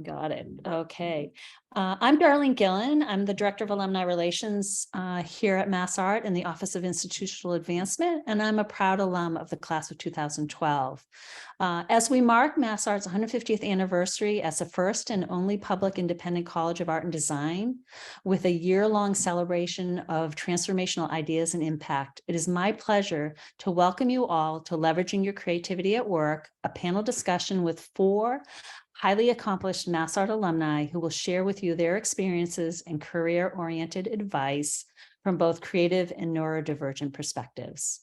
Got it. Okay. I'm Darlene Gillen. I'm the Director of Alumni Relations here at MassArt in the Office of Institutional Advancement, and I'm a proud alum of the class of 2012. As we mark MassArt's 150th anniversary as the first and only public independent college of art and design, with a year-long celebration of transformational ideas and impact, it is my pleasure to welcome you all to Leveraging Your Creativity at Work, a panel discussion with 4 highly accomplished MassArt alumni who will share with you their experiences and career-oriented advice from both creative and neurodivergent perspectives.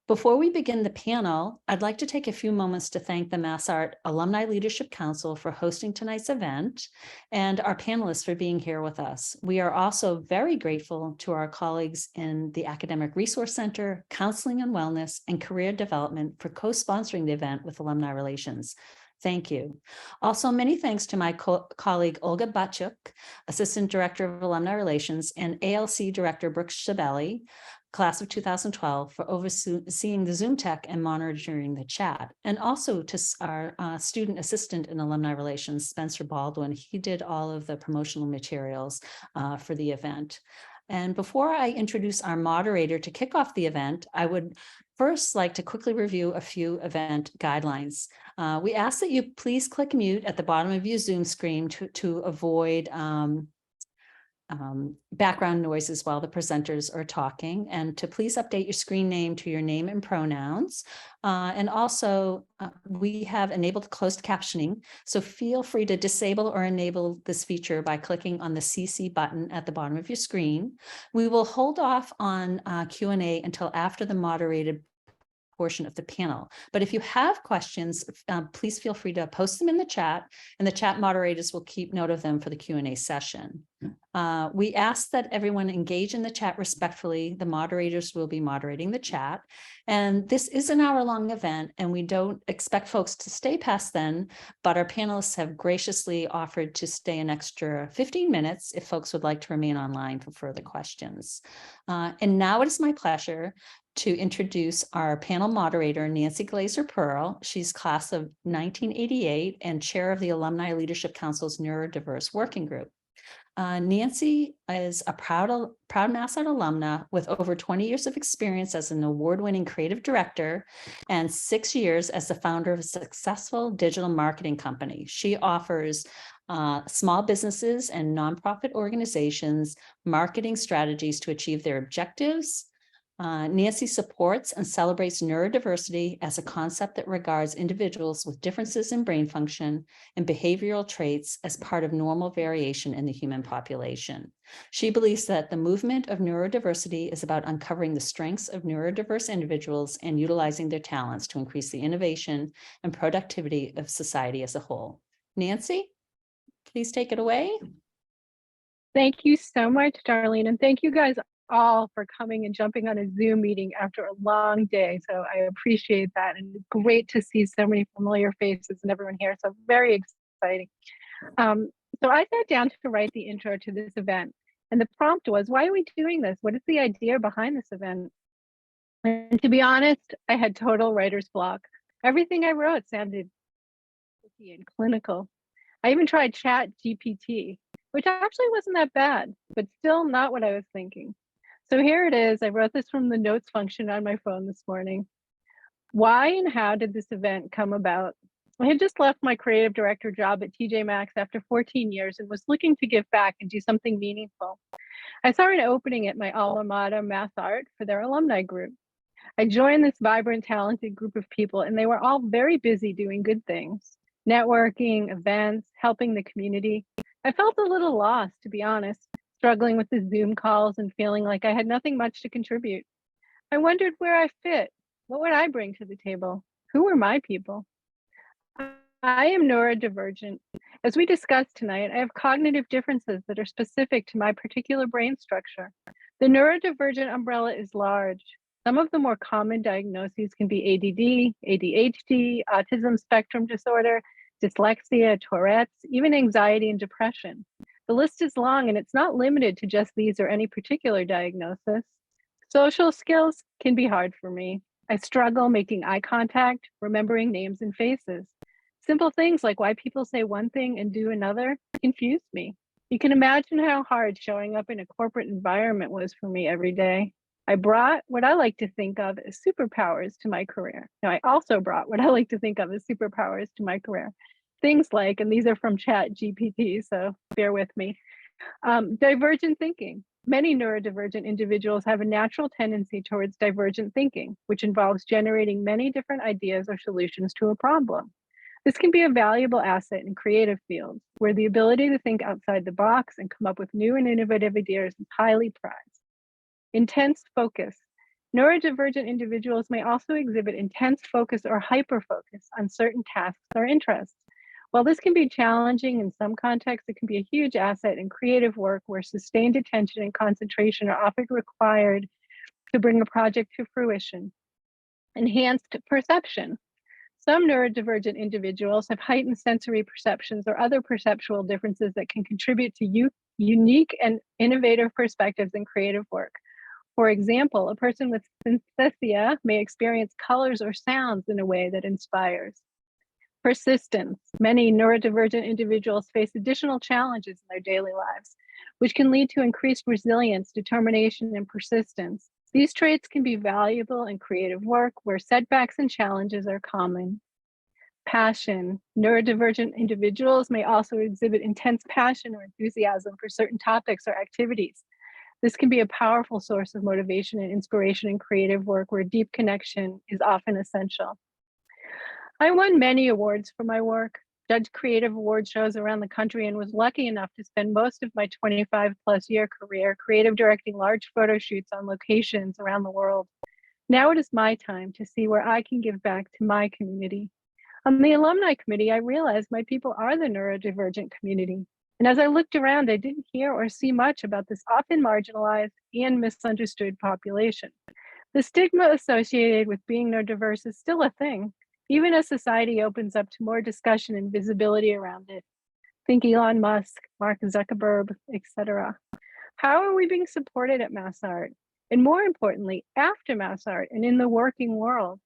Before we begin the panel, I'd like to take a few moments to thank the MassArt Alumni Leadership Council for hosting tonight's event and our panelists for being here with us. We are also very grateful to our colleagues in the Academic Resource Center, Counseling and Wellness, and Career Development for co-sponsoring the event with Alumni Relations. Thank you. Also, many thanks to my colleague Olga Batchuk, Assistant Director of Alumni Relations, and ALC Director Brooke Shabelli, class of 2012, for overseeing the Zoom tech and monitoring the chat. And also to our student assistant in Alumni Relations, Spencer Baldwin. He did all of the promotional materials for the event. And before I introduce our moderator to kick off the event, I would first like to quickly review a few event guidelines. We ask that you please click mute at the bottom of your Zoom screen to avoid background noises while the presenters are talking, and to please update your screen name to your name and pronouns. And also, we have enabled closed captioning, so feel free to disable or enable this feature by clicking on the CC button at the bottom of your screen. We will hold off on Q&A until after the moderated portion of the panel. But if you have questions, please feel free to post them in the chat, and the chat moderators will keep note of them for the Q&A session. We ask that everyone engage in the chat respectfully. The moderators will be moderating the chat. And this is an hour-long event, and we don't expect folks to stay past then, but our panelists have graciously offered to stay an extra 15 minutes if folks would like to remain online for further questions. And now it is my pleasure to introduce our panel moderator, Nancy Glazer Pearl. She's class of 1988 and chair of the Alumni Leadership Council's Neurodiverse Working Group. Nancy is a proud MassArt alumna with over 20 years of experience as an award-winning creative director and 6 years as the founder of a successful digital marketing company. She offers small businesses and nonprofit organizations marketing strategies to achieve their objectives. Nancy supports and celebrates neurodiversity as a concept that regards individuals with differences in brain function and behavioral traits as part of normal variation in the human population. She believes that the movement of neurodiversity is about uncovering the strengths of neurodiverse individuals and utilizing their talents to increase the innovation and productivity of society as a whole. Nancy, please take it away. Thank you so much, Darlene, and thank you guys all for coming and jumping on a Zoom meeting after a long day. So I appreciate that, and it's great to see so many familiar faces and everyone here. So very exciting. So I sat down to write the intro to this event, and the prompt was, why are we doing this? What is the idea behind this event? And to be honest, I had total writer's block. Everything I wrote sounded and clinical. I even tried Chat GPT, which actually wasn't that bad, but still not what I was thinking. So here it is. I wrote this from the notes function on my phone this morning. Why and how did this event come about? I had just left my creative director job at TJ Maxx after 14 years and was looking to give back and do something meaningful. I saw an opening at my alma mater, MassArt, for their alumni group. I joined this vibrant, talented group of people, and they were all very busy doing good things, networking, events, helping the community. I felt a little lost, to be honest, struggling with the Zoom calls and feeling like I had nothing much to contribute. I wondered where I fit. What would I bring to the table? Who were my people? I am neurodivergent. As we discussed tonight, I have cognitive differences that are specific to my particular brain structure. The neurodivergent umbrella is large. Some of the more common diagnoses can be ADD, ADHD, autism spectrum disorder, dyslexia, Tourette's, even anxiety and depression. The list is long, and it's not limited to just these or any particular diagnosis. Social skills can be hard for me. I struggle making eye contact, remembering names and faces. Simple things like why people say one thing and do another confuse me. You can imagine how hard showing up in a corporate environment was for me every day. I brought what I like to think of as superpowers to my career. Now, I also brought what I like to think of as superpowers to my career. Things like, and these are from Chat GPT, so bear with me, divergent thinking. Many neurodivergent individuals have a natural tendency towards divergent thinking, which involves generating many different ideas or solutions to a problem. This can be a valuable asset in creative fields, where the ability to think outside the box and come up with new and innovative ideas is highly prized. Intense focus. Neurodivergent individuals may also exhibit intense focus or hyperfocus on certain tasks or interests. While this can be challenging in some contexts, it can be a huge asset in creative work where sustained attention and concentration are often required to bring a project to fruition. Enhanced perception. Some neurodivergent individuals have heightened sensory perceptions or other perceptual differences that can contribute to unique and innovative perspectives in creative work. For example, a person with synesthesia may experience colors or sounds in a way that inspires. Persistence. Many neurodivergent individuals face additional challenges in their daily lives, which can lead to increased resilience, determination, and persistence. These traits can be valuable in creative work where setbacks and challenges are common. Passion. Neurodivergent individuals may also exhibit intense passion or enthusiasm for certain topics or activities. This can be a powerful source of motivation and inspiration in creative work where deep connection is often essential. I won many awards for my work, judged creative award shows around the country, and was lucky enough to spend most of my 25+ year career creative directing large photo shoots on locations around the world. Now it is my time to see where I can give back to my community. On the alumni committee, I realized my people are the neurodivergent community. And as I looked around, I didn't hear or see much about this often marginalized and misunderstood population. The stigma associated with being neurodiverse is still a thing, even as society opens up to more discussion and visibility around it. Think Elon Musk, Mark Zuckerberg, etc. How are we being supported at MassArt? And more importantly, after MassArt and in the working world?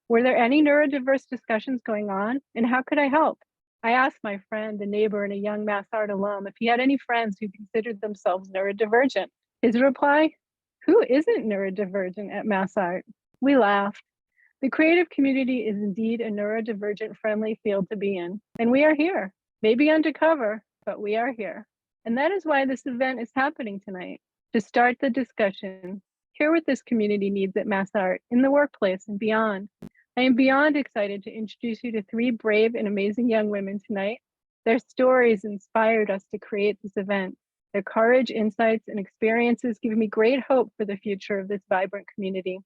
Were there any neurodiverse discussions going on? And how could I help? I asked my friend, a neighbor, and a young MassArt alum if he had any friends who considered themselves neurodivergent. His reply, who isn't neurodivergent at MassArt? We laughed. The creative community is indeed a neurodivergent friendly field to be in, and we are here, maybe undercover, but we are here. And that is why this event is happening tonight, to start the discussion, hear what this community needs at MassArt, in the workplace and beyond. I am beyond excited to introduce you to 3 brave and amazing young women tonight. Their stories inspired us to create this event. Their courage, insights, and experiences give me great hope for the future of this vibrant community.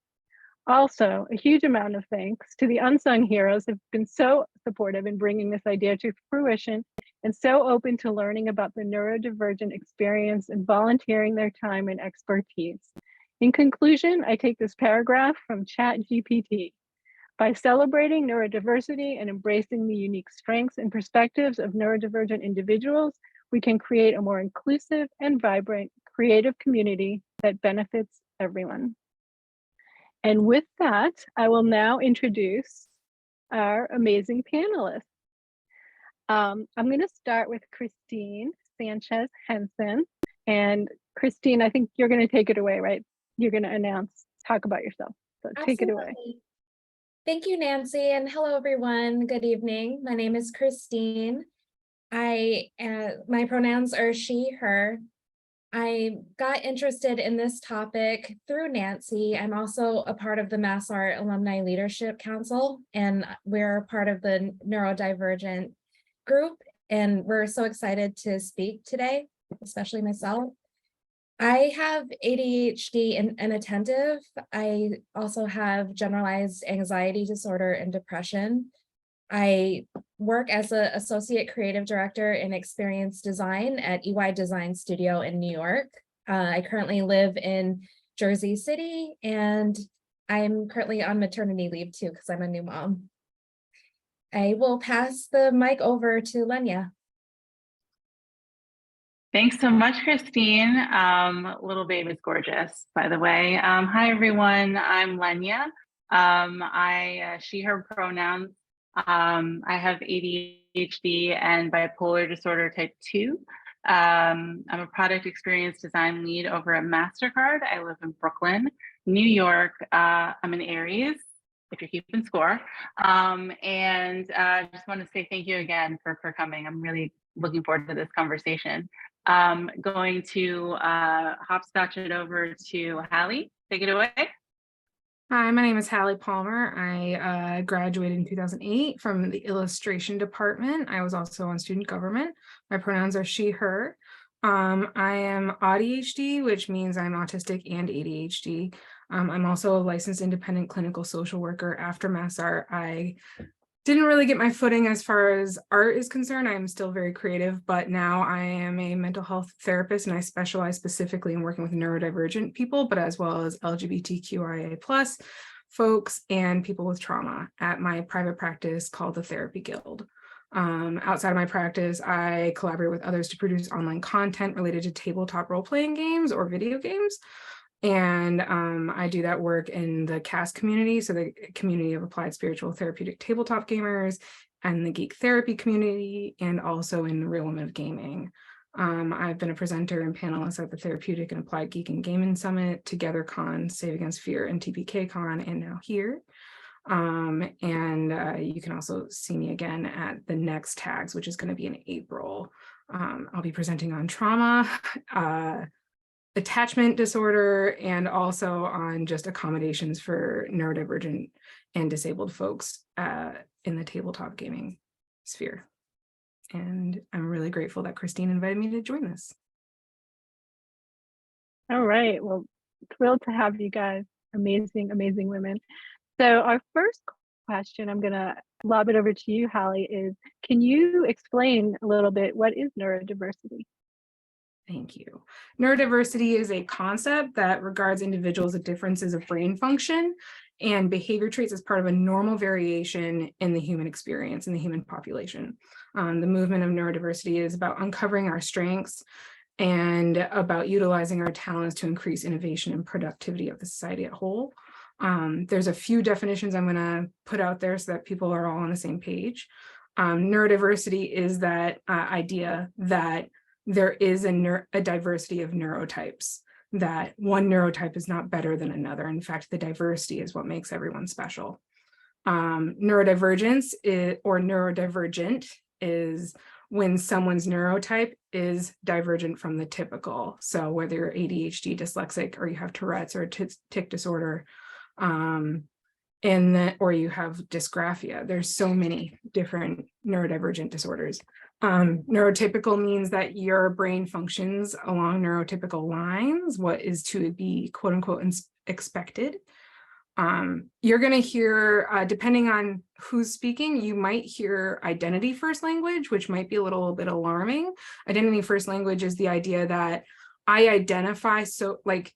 Also, a huge amount of thanks to the unsung heroes who have been so supportive in bringing this idea to fruition and so open to learning about the neurodivergent experience and volunteering their time and expertise. In conclusion, I take this paragraph from Chat GPT. By celebrating neurodiversity and embracing the unique strengths and perspectives of neurodivergent individuals, we can create a more inclusive and vibrant creative community that benefits everyone. And with that, I will now introduce our amazing panelists. I'm going to start with Christine Sanchez Henson. And Christine, I think you're going to take it away, right? You're going to talk about yourself. So take it away. Thank you, Nancy, and hello, everyone. Good evening. My name is Christine. My pronouns are she, her. I got interested in this topic through Nancy. I'm also a part of the MassArt Alumni Leadership Council, and we're part of the Neurodivergent group, and we're so excited to speak today, especially myself. I have ADHD and inattentive. I also have generalized anxiety disorder and depression. I work as an associate creative director in experience design at EY Design Studio in New York. I currently live in Jersey City, and I'm currently on maternity leave too because I'm a new mom. I will pass the mic over to Lenya. Thanks so much, Christine. Little baby's gorgeous, by the way. Hi, everyone. I'm Lenya. She, her pronouns. I have ADHD and bipolar disorder type 2. I'm a product experience design lead over at MasterCard. I live in Brooklyn, New York. I'm an Aries, if you're keeping score. I just want to say thank you again for coming. I'm really looking forward to this conversation. Going to hopscotch it over to Hallie. Take it away. Hi, my name is Hallie Palmer. I graduated in 2008 from the illustration department. I was also on student government. My pronouns are she, her. I am ADHD, which means I'm autistic and ADHD. I'm also a licensed independent clinical social worker. After Mass Art, I didn't really get my footing as far as art is concerned. I'm still very creative, but now I am a mental health therapist and I specialize specifically in working with neurodivergent people, but as well as LGBTQIA+ folks and people with trauma at my private practice called the Therapy Guild. Outside of my practice, I collaborate with others to produce online content related to tabletop role-playing games or video games. And I do that work in the CAS community, so the community of applied spiritual therapeutic tabletop gamers, and the geek therapy community, and also in the Real Women of Gaming. I've been a presenter and panelist at the Therapeutic and Applied Geek and Gaming Summit, TogetherCon, Save Against Fear, and TPKCon, and now here. You can also see me again at the next tags, which is going to be in April. I'll be presenting on trauma, attachment disorder, and also on just accommodations for neurodivergent and disabled folks in the tabletop gaming sphere. And I'm really grateful that Christine invited me to join this. All right, well, thrilled to have you guys. Amazing, amazing women. So our first question, I'm gonna lob it over to you, Hallie, is can you explain a little bit what is neurodiversity? Thank you. Neurodiversity is a concept that regards individuals with differences of brain function and behavior traits as part of a normal variation in the human experience, in the human population. The movement of neurodiversity is about uncovering our strengths and about utilizing our talents to increase innovation and productivity of the society at whole. There's a few definitions I'm going to put out there so that people are all on the same page. Neurodiversity is that idea that there is a diversity of neurotypes, that one neurotype is not better than another. In fact, the diversity is what makes everyone special. Neurodivergence or neurodivergent is when someone's neurotype is divergent from the typical. So whether you're ADHD, dyslexic, or you have Tourette's or tic disorder, or you have dysgraphia, there's so many different neurodivergent disorders. Neurotypical means that your brain functions along neurotypical lines, what is to be quote unquote expected. You're going to hear, depending on who's speaking, you might hear identity first language, which might be a little bit alarming. Identity first language is the idea that I identify, so like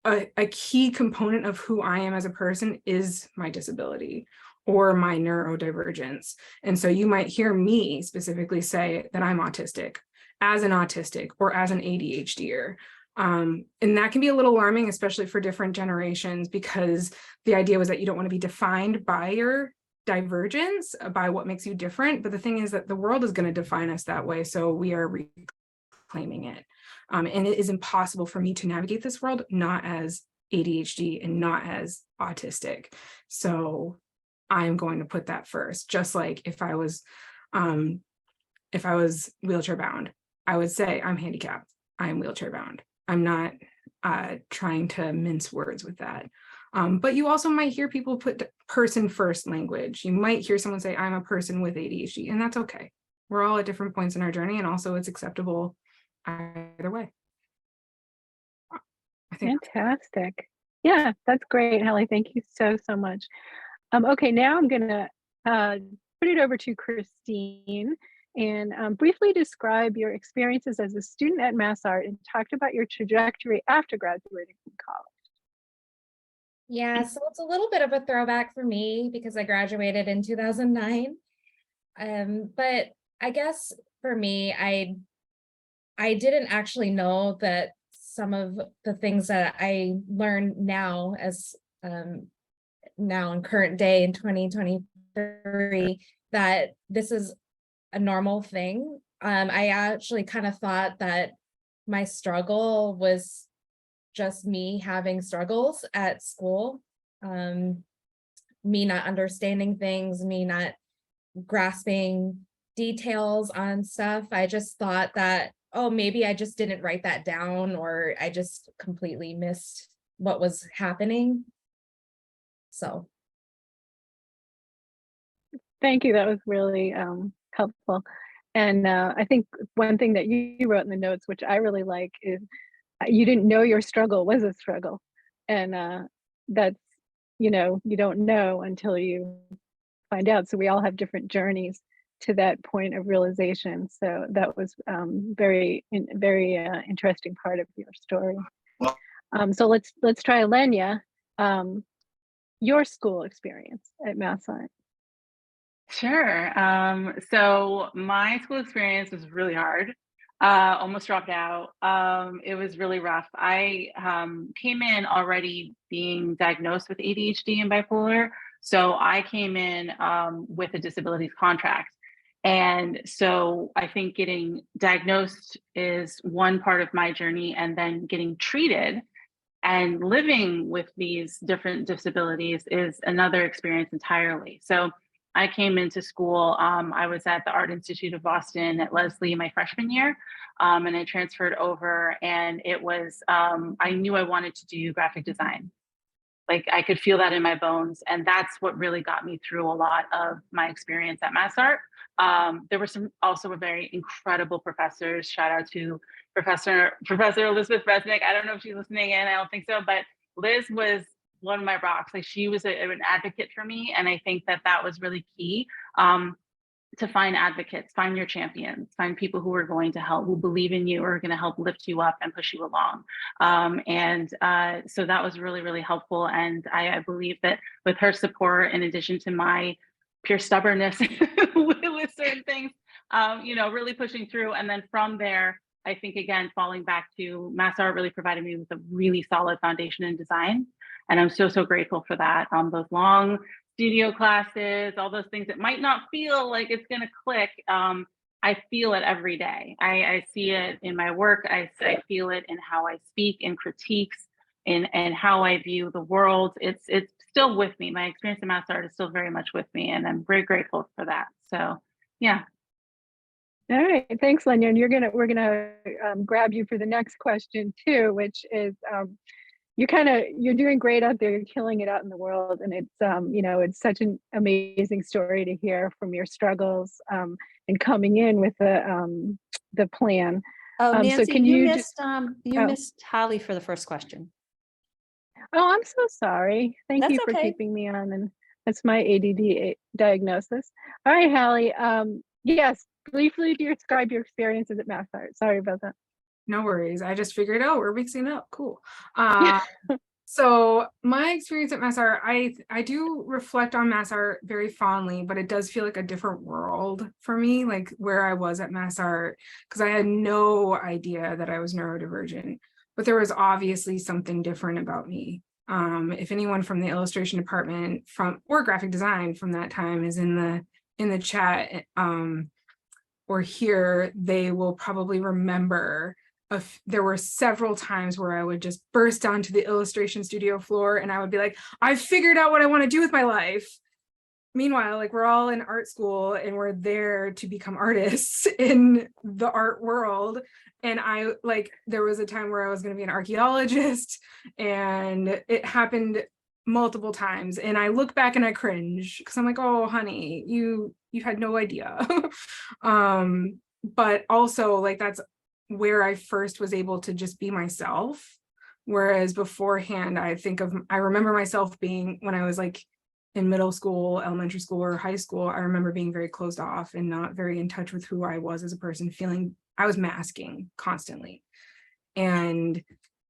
a key component of who I am as a person is my disability or my neurodivergence. And so you might hear me specifically say that I'm autistic as an autistic or as an ADHDer. And that can be a little alarming, especially for different generations, because the idea was that you don't want to be defined by your divergence, by what makes you different. But the thing is that the world is going to define us that way. So we are reclaiming it. And it is impossible for me to navigate this world, not as ADHD and not as autistic. So I'm going to put that first, just like if I was wheelchair bound, I would say I'm handicapped, I'm wheelchair bound. I'm not trying to mince words with that. But you also might hear people put person first language. You might hear someone say, I'm a person with ADHD, and that's okay. We're all at different points in our journey, and also it's acceptable either way. I think. Fantastic. Yeah, that's great, Hallie. Thank you so much. Okay, now I'm gonna put it over to Christine and briefly describe your experiences as a student at Mass Art and talk about your trajectory after graduating from college. Yeah, so it's a little bit of a throwback for me because I graduated in 2009. But I guess for me, I didn't actually know that some of the things that I learned now as now in current day in 2023 3 that this is a normal thing. I actually kind of thought that my struggle was just me having struggles at school, me not understanding things, me not grasping details on stuff. I just thought that, oh, maybe I just didn't write that down, or I just completely missed what was happening. So. Thank you. That was really helpful. And I think one thing that you wrote in the notes, which I really like, is you didn't know your struggle was a struggle. And that's, you don't know until you find out. So we all have different journeys to that point of realization. So that was very interesting part of your story. So let's try Alenia, your school experience at MassArt. Sure. So my school experience was really hard. Almost dropped out. It was really rough. I came in already being diagnosed with ADHD and bipolar. So I came in with a disabilities contract. And so I think getting diagnosed is one part of my journey, and then getting treated and living with these different disabilities is another experience entirely. So I came into school, I was at the Art Institute of Boston at Lesley my freshman year, and I transferred over, and it was, I knew I wanted to do graphic design. Like I could feel that in my bones. And that's what really got me through a lot of my experience at MassArt. There were some also very incredible professors. Shout out to Professor Elizabeth Resnick. I don't know if she's listening in, I don't think so, but Liz was one of my rocks. Like she was an advocate for me. And I think that that was really key. To find advocates, find your champions, find people who are going to help, who believe in you, or are going to help lift you up and push you along. So that was really, really helpful. And I believe that with her support, in addition to my pure stubbornness with certain things, really pushing through. And then from there, I think, again, falling back to MassArt really provided me with a really solid foundation in design. And I'm so, so grateful for that. Those long studio classes, all those things that might not feel like it's going to click. I feel it every day. I see it in my work. I feel it in how I speak, in critiques, and how I view the world. It's still with me. My experience in MassArt is still very much with me, and I'm very grateful for that. So, yeah. All right, thanks, Lenya. And we're gonna grab you for the next question too, which is you're doing great out there. You're killing it out in the world, and it's it's such an amazing story to hear from your struggles and coming in with the plan. Oh, Nancy, so can you you missed Holly for the first question. Oh, I'm so sorry. Thank That's you for okay. keeping me on, and that's my ADD diagnosis. All right, Hallie. Yes, briefly describe your experiences at MassArt. Sorry about that. No worries. I just figured, oh, we're mixing up. Cool. So my experience at MassArt, I do reflect on MassArt very fondly, but it does feel like a different world for me, like where I was at MassArt, because I had no idea that I was neurodivergent, but there was obviously something different about me. If anyone from the illustration department or graphic design from that time is in the chat or here, they will probably remember there were several times where I would just burst onto the illustration studio floor and I would be like, I've figured out what I want to do with my life. Meanwhile, like we're all in art school and we're there to become artists in the art world. And there was a time where I was going to be an archaeologist, and it happened multiple times. And I look back and I cringe because I'm like, oh, honey, you had no idea. But also like that's where I first was able to just be myself. Whereas beforehand, I remember myself being, when I was like in middle school, elementary school, or high school, I remember being very closed off and not very in touch with who I was as a person, feeling I was masking constantly. And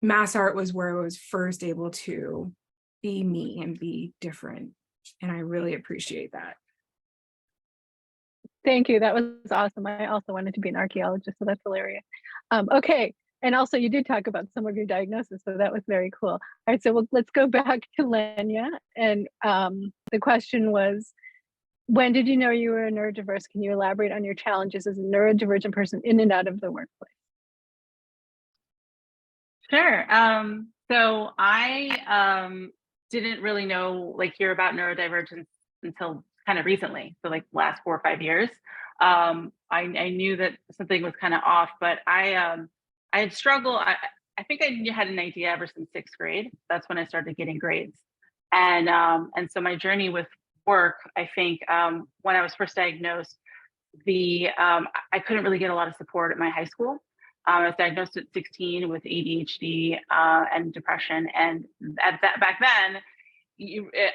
MassArt was where I was first able to be me and be different. And I really appreciate that. Thank you. That was awesome. I also wanted to be an archaeologist, so that's hilarious. Okay. And also you did talk about some of your diagnosis, so that was very cool. All right, so let's go back to Lenya. And the question was, when did you know you were neurodiverse? Can you elaborate on your challenges as a neurodivergent person in and out of the workplace? Sure. So I didn't really know, like, hear about neurodivergence until kind of recently. So like last 4 or 5 years. I knew that something was kind of off, but I had struggled. I think I had an idea ever since 6th grade. That's when I started getting grades. And so my journey with work, I think when I was first diagnosed, I couldn't really get a lot of support at my high school. I was diagnosed at 16 with ADHD and depression, and back then,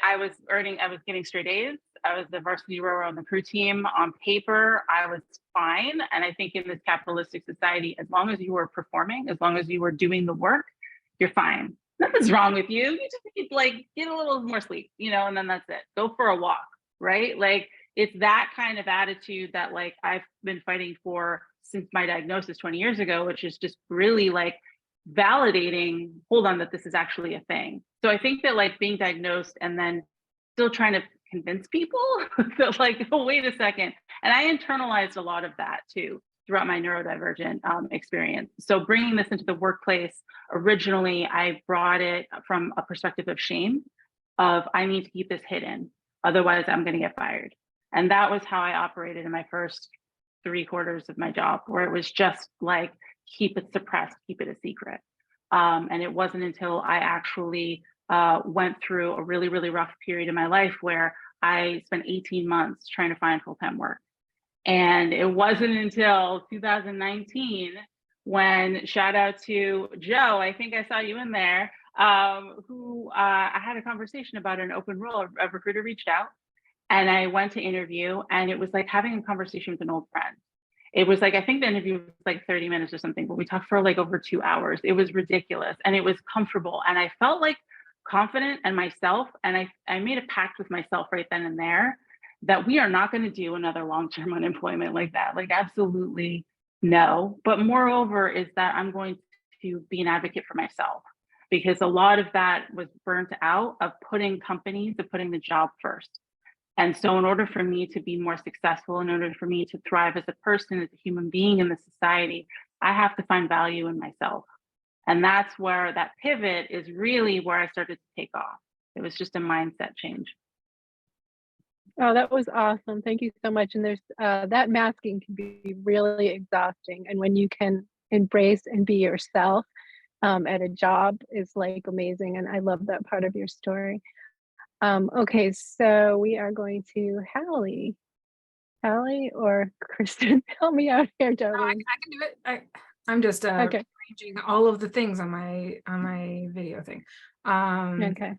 I was getting straight A's. I was the varsity rower on the crew team. On paper, I was fine, and I think in this capitalistic society, as long as you were performing, as long as you were doing the work, you're fine. Nothing's wrong with you. You just need, like, get a little more sleep, and then that's it. Go for a walk, right? Like, it's that kind of attitude that, like, I've been fighting for since my diagnosis 20 years ago, which is just really like validating, hold on, that this is actually a thing. So I think that, like, being diagnosed and then still trying to convince people that, like, oh, wait a second. And I internalized a lot of that too throughout my neurodivergent experience. So bringing this into the workplace, originally I brought it from a perspective of shame, of I need to keep this hidden, otherwise I'm going to get fired. And that was how I operated in my first 3/4 of my job, where it was just like, keep it suppressed, keep it a secret. And it wasn't until I actually went through a really, really rough period in my life where I spent 18 months trying to find full-time work. And it wasn't until 2019 when, shout out to Joe, I think I saw you in there, who I had a conversation about an open role. A recruiter reached out. And I went to interview, and it was like having a conversation with an old friend. It was like, I think the interview was like 30 minutes or something, but we talked for like over 2 hours. It was ridiculous, and it was comfortable. And I felt like confident in myself. And I made a pact with myself right then and there that we are not going to do another long-term unemployment like that. Like, absolutely no. But moreover is that I'm going to be an advocate for myself, because a lot of that was burnt out of putting the job first. And so in order for me to be more successful, in order for me to thrive as a person, as a human being in the society, I have to find value in myself. And that's where that pivot is really where I started to take off. It was just a mindset change. Oh, that was awesome. Thank you so much. And there's that masking can be really exhausting. And when you can embrace and be yourself at a job is like amazing. And I love that part of your story. Okay, so we are going to Hallie or Kristen. Help me out here, No, I Darlene. can do it. I'm just Okay. arranging all of the things on my video thing. Okay.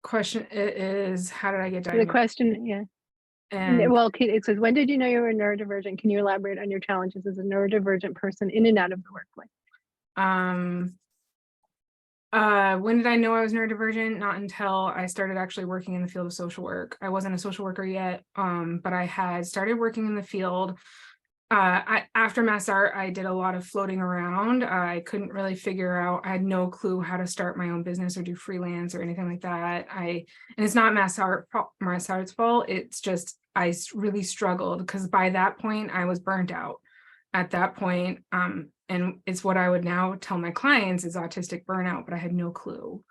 Question is, how did I get So diagnosed? the question, yeah. And Well, it says, when did you know you were neurodivergent? Can you elaborate on your challenges as a neurodivergent person in and out of the workplace? When did I know I was neurodivergent? Not until I started actually working in the field of social work. I wasn't a social worker yet, but I had started working in the field. After Mass Art, I did a lot of floating around. I couldn't really figure out, I had no clue how to start my own business or do freelance or anything like that. And it's not Mass Art's fault. It's just, I really struggled because by that point I was burnt out at that point. And it's what I would now tell my clients is autistic burnout, but I had no clue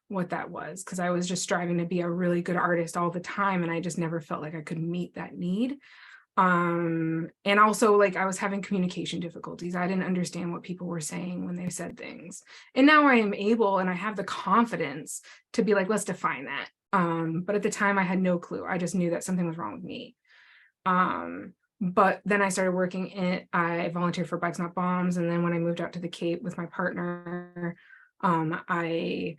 what that was because I was just striving to be a really good artist all the time. And I just never felt like I could meet that need. And also, like, I was having communication difficulties. I didn't understand what people were saying when they said things. And now I am able and I have the confidence to be like, let's define that. But at the time I had no clue. I just knew that something was wrong with me. But then I started working I volunteered for Bikes Not Bombs. And then when I moved out to the Cape with my partner, I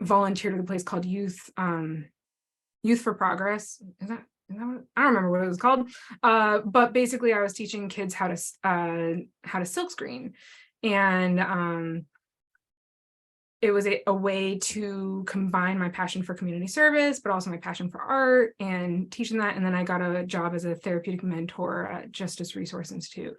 volunteered at a place called Youth for Progress. Is that what, I don't remember what it was called. But basically I was teaching kids how to silkscreen. And it was a way to combine my passion for community service, but also my passion for art and teaching that. And then I got a job as a therapeutic mentor at Justice Resource Institute.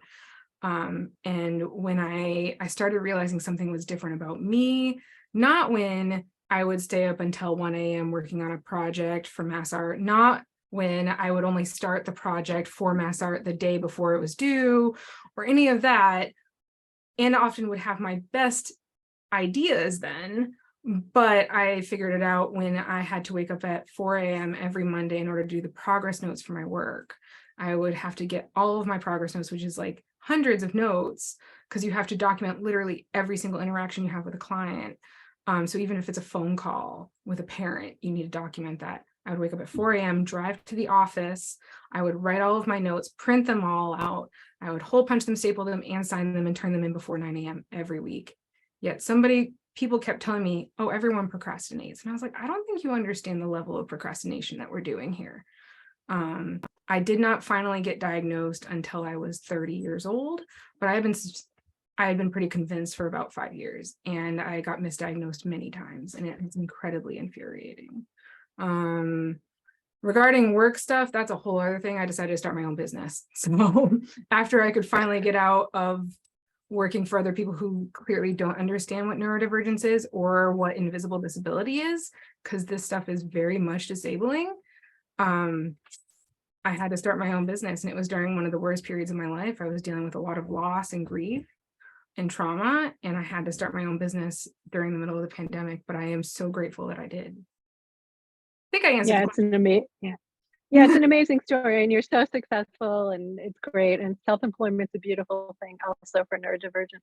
And when I started realizing something was different about me, not when I would stay up until 1 a.m. working on a project for Mass Art, not when I would only start the project for mass art the day before it was due, or any of that, and often would have my best ideas then, but I figured it out when I had to wake up at 4 a.m. every Monday in order to do the progress notes for my work. I would have to get all of my progress notes, which is like hundreds of notes, because you have to document literally every single interaction you have with a client. So even if it's a phone call with a parent, you need to document that. I would wake up at 4 a.m., drive to the office. I would write all of my notes, print them all out. I would hole punch them, staple them, and sign them and turn them in before 9 a.m. every week. Yet people kept telling me, oh, everyone procrastinates. And I was like, I don't think you understand the level of procrastination that we're doing here. I did not finally get diagnosed until I was 30 years old, but I had been pretty convinced for about 5 years, and I got misdiagnosed many times, and it's incredibly infuriating. Regarding work stuff, that's a whole other thing. I decided to start my own business. So after I could finally get out of working for other people who clearly don't understand what neurodivergence is or what invisible disability is, because this stuff is very much disabling, I had to start my own business, and it was during one of the worst periods of my life. I was dealing with a lot of loss and grief and trauma, and I had to start my own business during the middle of the pandemic, but I am so grateful that I did. I think I answered. Yeah, it's an amazing story, and you're so successful, and it's great. And self-employment's a beautiful thing also for neurodivergent.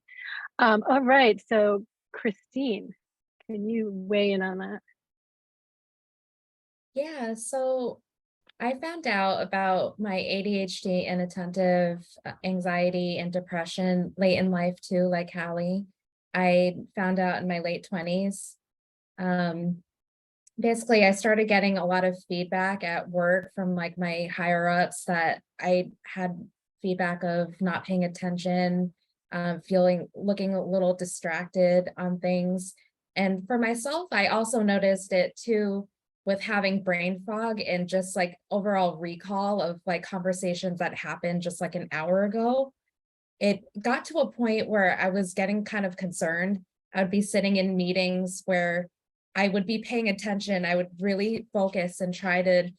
All right, so Christine, can you weigh in on that? Yeah, so I found out about my ADHD and attentive anxiety and depression late in life too, like Hallie. I found out in my late 20s. Basically, I started getting a lot of feedback at work from like my higher ups that I had feedback of not paying attention, looking a little distracted on things. And for myself, I also noticed it too with having brain fog and just like overall recall of like conversations that happened just like an hour ago. It got to a point where I was getting kind of concerned. I would be sitting in meetings where I would be paying attention. I would really focus and try to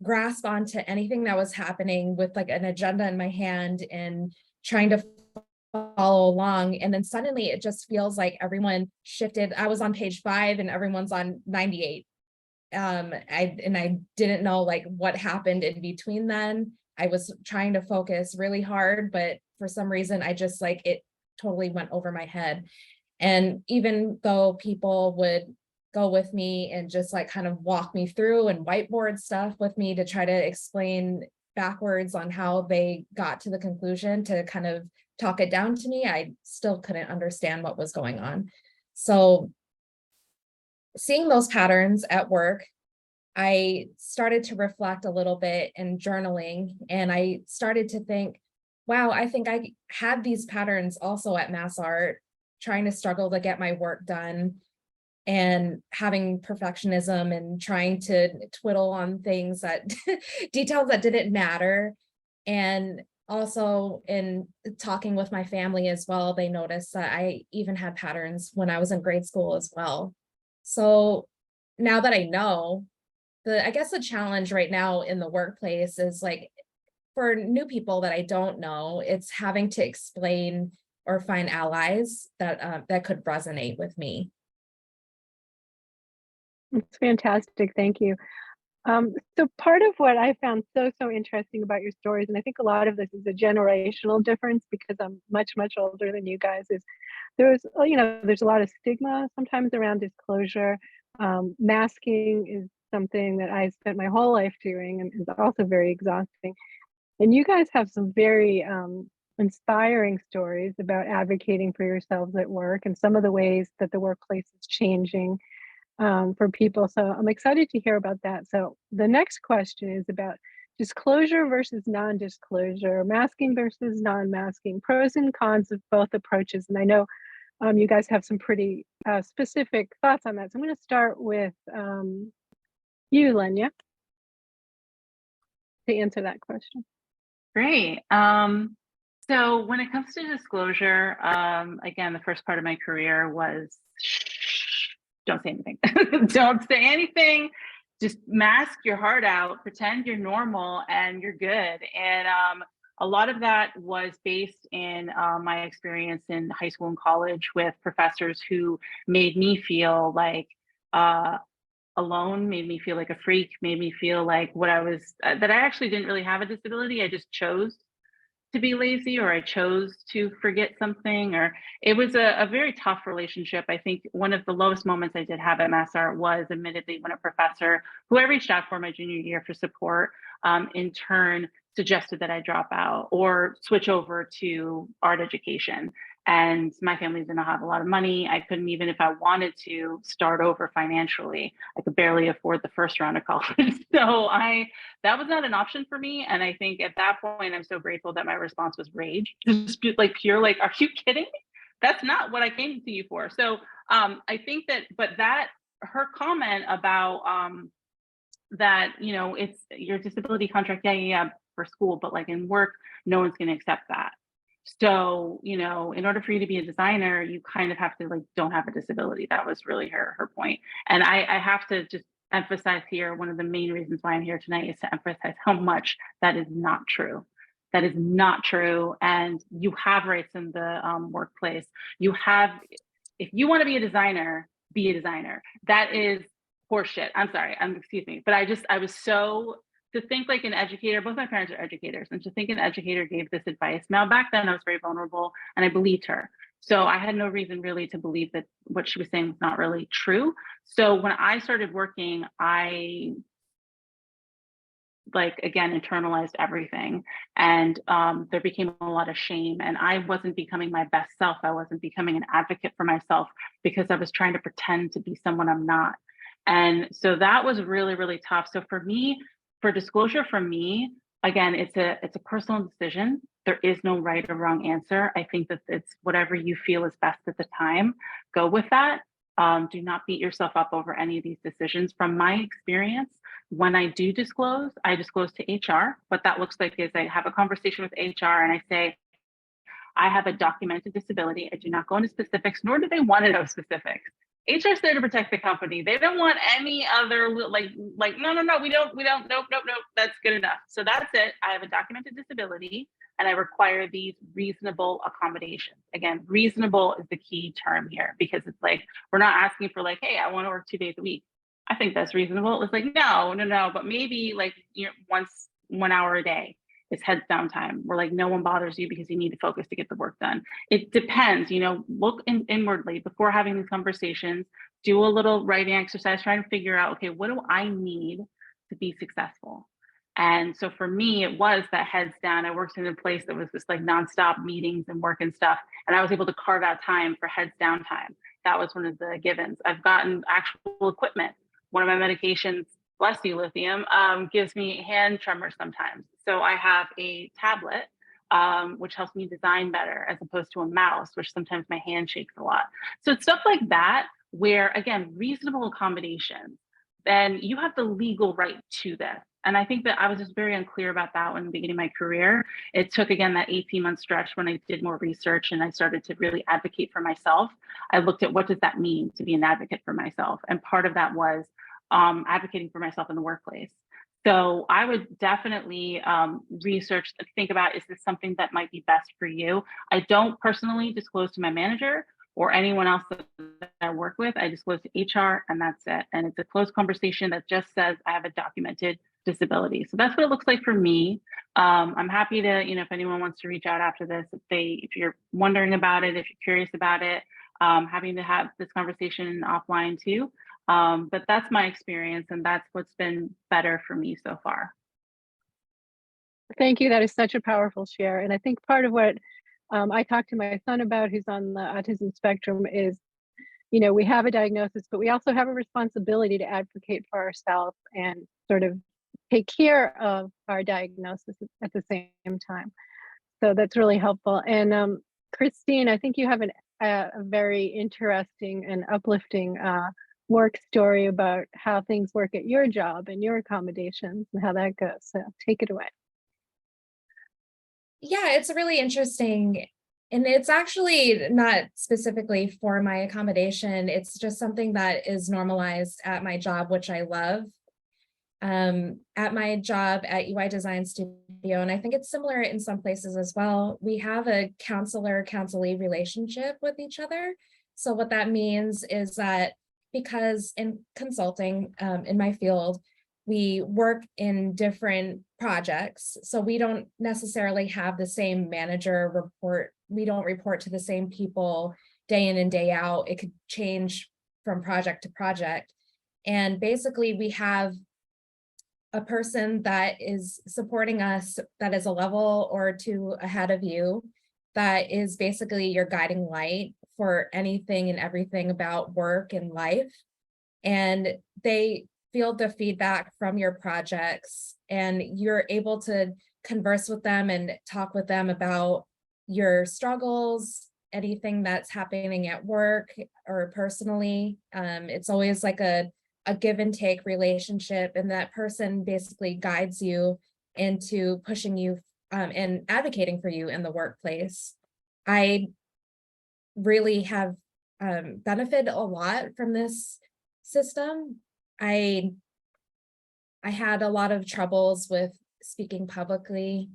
grasp onto anything that was happening with like an agenda in my hand and trying to follow along. And then suddenly it just feels like everyone shifted. I was on page 5 and everyone's on 98. I didn't know like what happened in between then. I was trying to focus really hard, but for some reason I just like it totally went over my head. And even though people would go with me and just like kind of walk me through and whiteboard stuff with me to try to explain backwards on how they got to the conclusion to kind of talk it down to me, I still couldn't understand what was going on. So seeing those patterns at work, I started to reflect a little bit in journaling, and I started to think, wow, I think I had these patterns also at Mass Art, trying to struggle to get my work done and having perfectionism and trying to twiddle on things that details that didn't matter. And also in talking with my family as well, they noticed that I even had patterns when I was in grade school as well. So now that I know, I guess the challenge right now in the workplace is like for new people that I don't know, it's having to explain or find allies that that could resonate with me. It's fantastic. Thank you. So part of what I found so interesting about your stories, and I think a lot of this is a generational difference because I'm much older than you guys, is there's a lot of stigma sometimes around disclosure. Masking is something that I spent my whole life doing and is also very exhausting. And you guys have some very inspiring stories about advocating for yourselves at work and some of the ways that the workplace is changing for people. So I'm excited to hear about that. So the next question is about disclosure versus non-disclosure, masking versus non-masking, pros and cons of both approaches. And I know you guys have some pretty specific thoughts on that. So I'm going to start with you, Lenya, to answer that question. Great. So when it comes to disclosure, again, the first part of my career was don't say anything. Don't say anything. just mask your heart out, pretend you're normal, and you're good. And a lot of that was based in my experience in high school and college with professors who made me feel like alone, made me feel like a freak, made me feel like what I was, that I actually didn't really have a disability. I just chose to be lazy, or I chose to forget something, or it was a very tough relationship. I think one of the lowest moments I did have at MassArt was admittedly when a professor who I reached out for my junior year for support in turn suggested that I drop out or switch over to art education. And my family did not have a lot of money. I couldn't, even if I wanted to, start over financially. I could barely afford the first round of college. So that was not an option for me. And I think at that point, I'm so grateful that my response was rage, just like pure, like, are you kidding? That's not what I came to you for. So I think that, but that, her comment about that, you know, it's your disability contract, yeah, for school, but like in work, no one's going to accept that. So, you know, in order for you to be a designer, you kind of have to like, don't have a disability. That was really her point. And I have to just emphasize here, one of the main reasons why I'm here tonight is to emphasize how much that is not true. That is not true. And you have rights in the workplace. You have, if you want to be a designer, be a designer. That is horseshit. I'm sorry, excuse me. But I was so, to think like an educator, both my parents are educators, and to think an educator gave this advice. Now, back then I was very vulnerable and I believed her. So I had no reason really to believe that what she was saying was not really true. So when I started working, I like, again, internalized everything. And there became a lot of shame, and I wasn't becoming my best self. I wasn't becoming an advocate for myself because I was trying to pretend to be someone I'm not. And so that was really, really tough. So for me, for disclosure, for me, again, it's a personal decision. There is no right or wrong answer. I think that it's whatever you feel is best at the time. Go with that. Do not beat yourself up over any of these decisions. From my experience, when I do disclose, I disclose to HR. What that looks like is I have a conversation with HR and I say, I have a documented disability. I do not go into specifics, nor do they want to know specifics. HR is there to protect the company. They don't want any other no, we don't, nope, that's good enough. So that's it. I have a documented disability and I require these reasonable accommodations. Again, reasonable is the key term here, because it's like, we're not asking for like, hey, I want to work 2 days a week. I think that's reasonable. It's like, no, but maybe like, you know, once 1 hour a day. It's heads down time, where like no one bothers you because you need to focus to get the work done. It depends, you know, look inwardly before having these conversations, do a little writing exercise, trying to figure out, okay, what do I need to be successful? And so for me, it was that heads down. I worked in a place that was just like nonstop meetings and work and stuff. And I was able to carve out time for heads down time. That was one of the givens. I've gotten actual equipment. One of my medications, bless you, lithium, gives me hand tremors sometimes. So I have a tablet, which helps me design better, as opposed to a mouse, which sometimes my hand shakes a lot. So it's stuff like that, where again, reasonable accommodations, then you have the legal right to this. And I think that I was just very unclear about that when beginning my career. It took, again, that 18-month stretch when I did more research and I started to really advocate for myself. I looked at what does that mean to be an advocate for myself? And part of that was advocating for myself in the workplace. So I would definitely research, think about, is this something that might be best for you? I don't personally disclose to my manager or anyone else that I work with. I disclose to HR and that's it. And it's a closed conversation that just says I have a documented disability. So that's what it looks like for me. I'm happy to, you know, if anyone wants to reach out after this, if you're wondering about it, if you're curious about it, happy to have this conversation offline too. But that's my experience, and that's what's been better for me so far. Thank you. That is such a powerful share. And I think part of what I talked to my son about, who's on the autism spectrum, is, you know, we have a diagnosis, but we also have a responsibility to advocate for ourselves and sort of take care of our diagnosis at the same time. So that's really helpful. And Christine, I think you have a very interesting and uplifting work story about how things work at your job and your accommodations and how that goes. So take it away. Yeah, it's really interesting. And it's actually not specifically for my accommodation. It's just something that is normalized at my job, which I love. At my job at UI Design Studio, and I think it's similar in some places as well, we have a counselor-counselee relationship with each other. So what that means is that because in consulting, in my field, we work in different projects, so we don't necessarily have the same manager report. We don't report to the same people day in and day out. It could change from project to project. And basically we have a person that is supporting us that is a level or two ahead of you, that is basically your guiding light for anything and everything about work and life. And they field the feedback from your projects, and you're able to converse with them and talk with them about your struggles, anything that's happening at work or personally. It's always like a give and take relationship, and that person basically guides you into pushing you and advocating for you in the workplace. I really have benefited a lot from this system. I had a lot of troubles with speaking publicly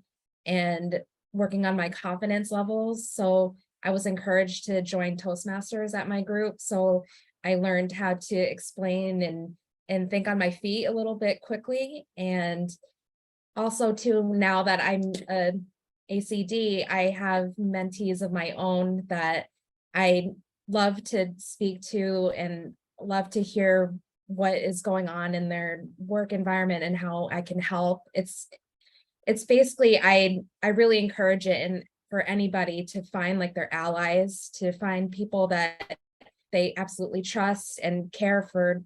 and working on my confidence levels. So I was encouraged to join Toastmasters at my group. So I learned how to explain and think on my feet a little bit quickly. And also too, now that I'm a ACD, I have mentees of my own that I love to speak to and love to hear what is going on in their work environment and how I can help. It's basically, I really encourage it, and for anybody to find like their allies, to find people that they absolutely trust and care for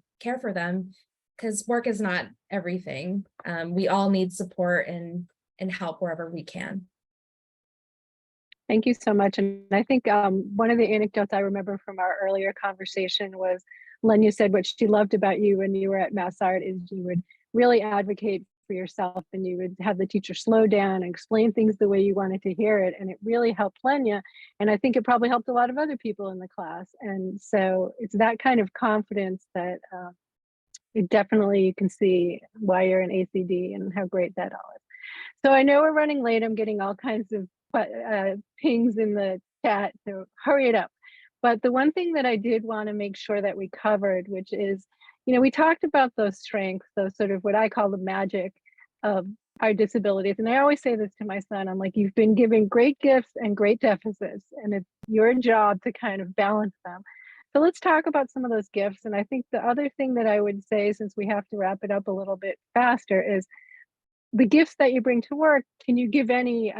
them, because work is not everything. We all need support and help wherever we can. Thank you so much. And I think one of the anecdotes I remember from our earlier conversation was Lenya said what she loved about you when you were at Mass Art is you would really advocate for yourself, and you would have the teacher slow down and explain things the way you wanted to hear it. And it really helped Lenya. And I think it probably helped a lot of other people in the class. And so it's that kind of confidence that it definitely, you can see why you're an ACD and how great that all is. So I know we're running late. I'm getting all kinds of pings in the chat, so hurry it up. But the one thing that I did want to make sure that we covered, which is, you know, we talked about those strengths, those sort of what I call the magic of our disabilities. And I always say this to my son, I'm like, you've been given great gifts and great deficits, and it's your job to kind of balance them. So let's talk about some of those gifts. And I think the other thing that I would say, since we have to wrap it up a little bit faster, is the gifts that you bring to work. Can you give any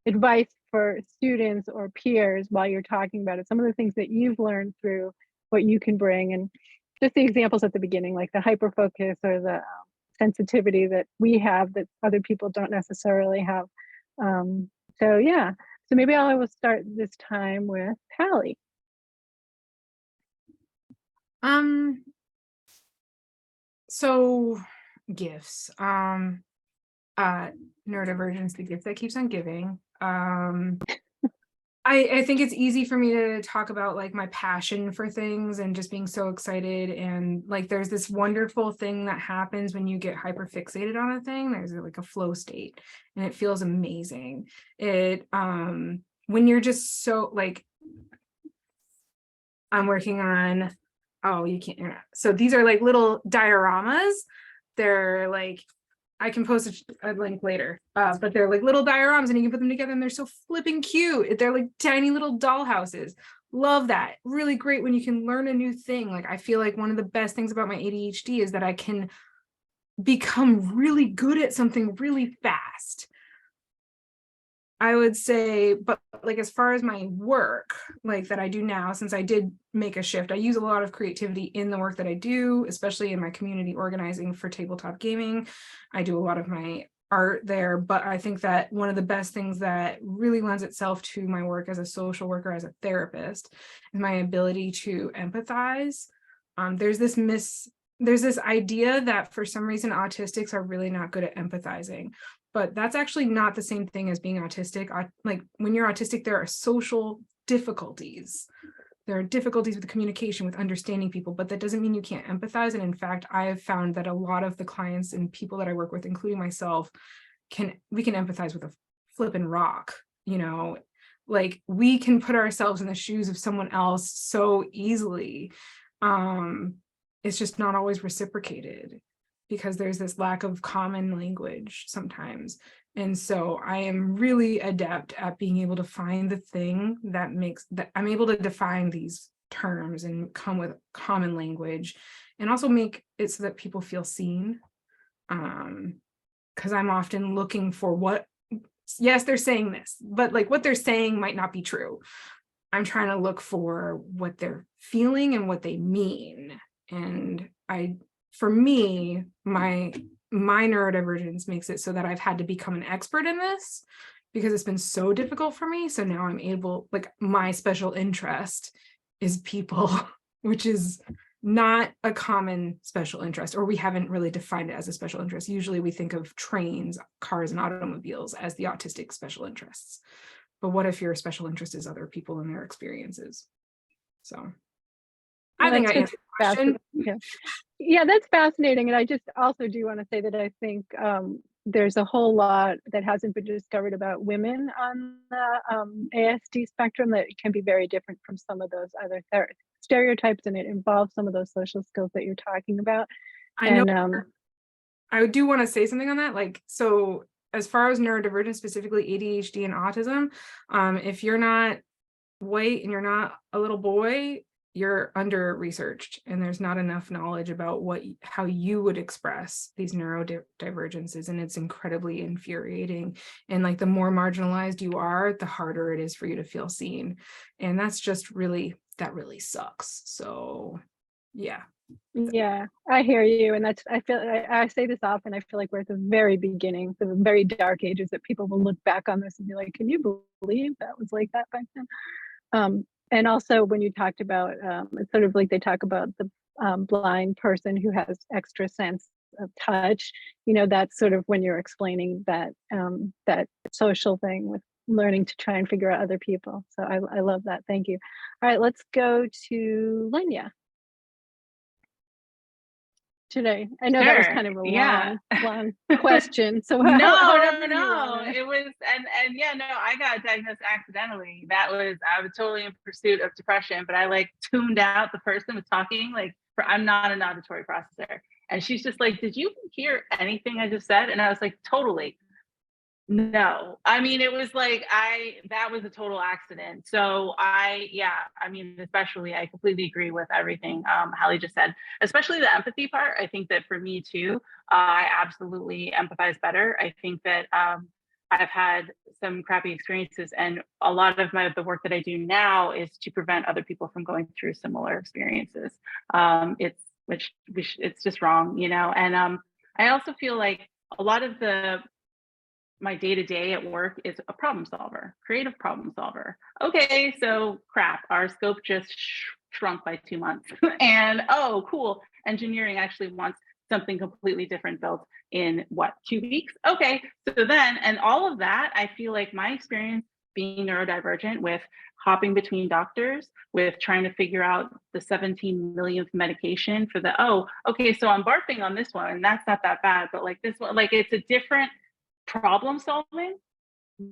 advice for students or peers while you're talking about it? Some of the things that you've learned through what you can bring, and just the examples at the beginning, like the hyper focus or the sensitivity that we have that other people don't necessarily have. So yeah, so maybe I will start this time with Hallie. So gifts. Neurodivergence, the gift that keeps on giving. I think it's easy for me to talk about like my passion for things and just being so excited, and like there's this wonderful thing that happens when you get hyper fixated on a thing. There's like a flow state and it feels amazing. It when you're just so like, I'm working on, oh, you can't, so these are like little dioramas. They're like, I can post a link later, but they're like little dioramas and you can put them together and they're so flipping cute. They're like tiny little doll houses. Love that. Really great when you can learn a new thing. Like I feel like one of the best things about my ADHD is that I can become really good at something really fast. I would say, but like as far as my work, like that I do now, since I did make a shift, I use a lot of creativity in the work that I do, especially in my community organizing for tabletop gaming. I do a lot of my art there, but I think that one of the best things that really lends itself to my work as a social worker, as a therapist, is my ability to empathize. There's this idea that for some reason autistics are really not good at empathizing. But that's actually not the same thing as being autistic. Like when you're autistic, there are social difficulties. there are difficulties with communication, with understanding people, but that doesn't mean you can't empathize. And in fact, I have found that a lot of the clients and people that I work with, including myself, we can empathize with a flippin' rock, you know, like we can put ourselves in the shoes of someone else so easily. It's just not always reciprocated because there's this lack of common language sometimes. And so I am really adept at being able to find the thing that makes that I'm able to define these terms and come with common language and also make it so that people feel seen. Because I'm often looking for what, yes, they're saying this, but like what they're saying might not be true. I'm trying to look for what they're feeling and what they mean. And for me, my neurodivergence makes it so that I've had to become an expert in this because it's been so difficult for me. So now I'm able, like my special interest is people, which is not a common special interest, or we haven't really defined it as a special interest. Usually we think of trains, cars, and automobiles as the autistic special interests. But what if your special interest is other people and their experiences? So I think I answered the question. Yeah, that's fascinating. And I just also do want to say that I think there's a whole lot that hasn't been discovered about women on the ASD spectrum that can be very different from some of those other stereotypes, and it involves some of those social skills that you're talking about. I know. I do want to say something on that. Like, so as far as neurodivergence, specifically ADHD and autism, if you're not white and you're not a little boy, you're under researched and there's not enough knowledge about how you would express these neurodivergences, and it's incredibly infuriating. And like the more marginalized you are, the harder it is for you to feel seen, and that's just really, that really sucks. So yeah, I hear you. And that's, I say this often, I feel like we're at the very beginning, the very dark ages, that people will look back on this and be like, can you believe that was like that back then? And also when you talked about, it's sort of like they talk about the blind person who has extra sense of touch, you know, that's sort of when you're explaining that, that social thing with learning to try and figure out other people. So I love that. Thank you. All right, let's go to Lenya. Today. I know that was kind of a long question. So no. It was, and yeah, no, I got diagnosed accidentally. I was totally in pursuit of depression, but I like tuned out the person was talking, like I'm not an auditory processor. And she's just like, did you hear anything I just said? And I was like, totally. No, I mean, it was like, that was a total accident. So especially, I completely agree with everything Hallie just said, especially the empathy part. I think that for me too, I absolutely empathize better. I think that I've had some crappy experiences, and a lot of the work that I do now is to prevent other people from going through similar experiences. It's just wrong, you know? And I also feel like a lot of my day-to-day at work is a problem solver, creative problem solver. Okay, so crap, our scope just shrunk by 2 months. And oh, cool, engineering actually wants something completely different built in 2 weeks? Okay, so then, and all of that, I feel like my experience being neurodivergent with hopping between doctors, with trying to figure out the 17 millionth medication for okay, so I'm barfing on this one and that's not that bad, but like this one, like it's a different problem solving.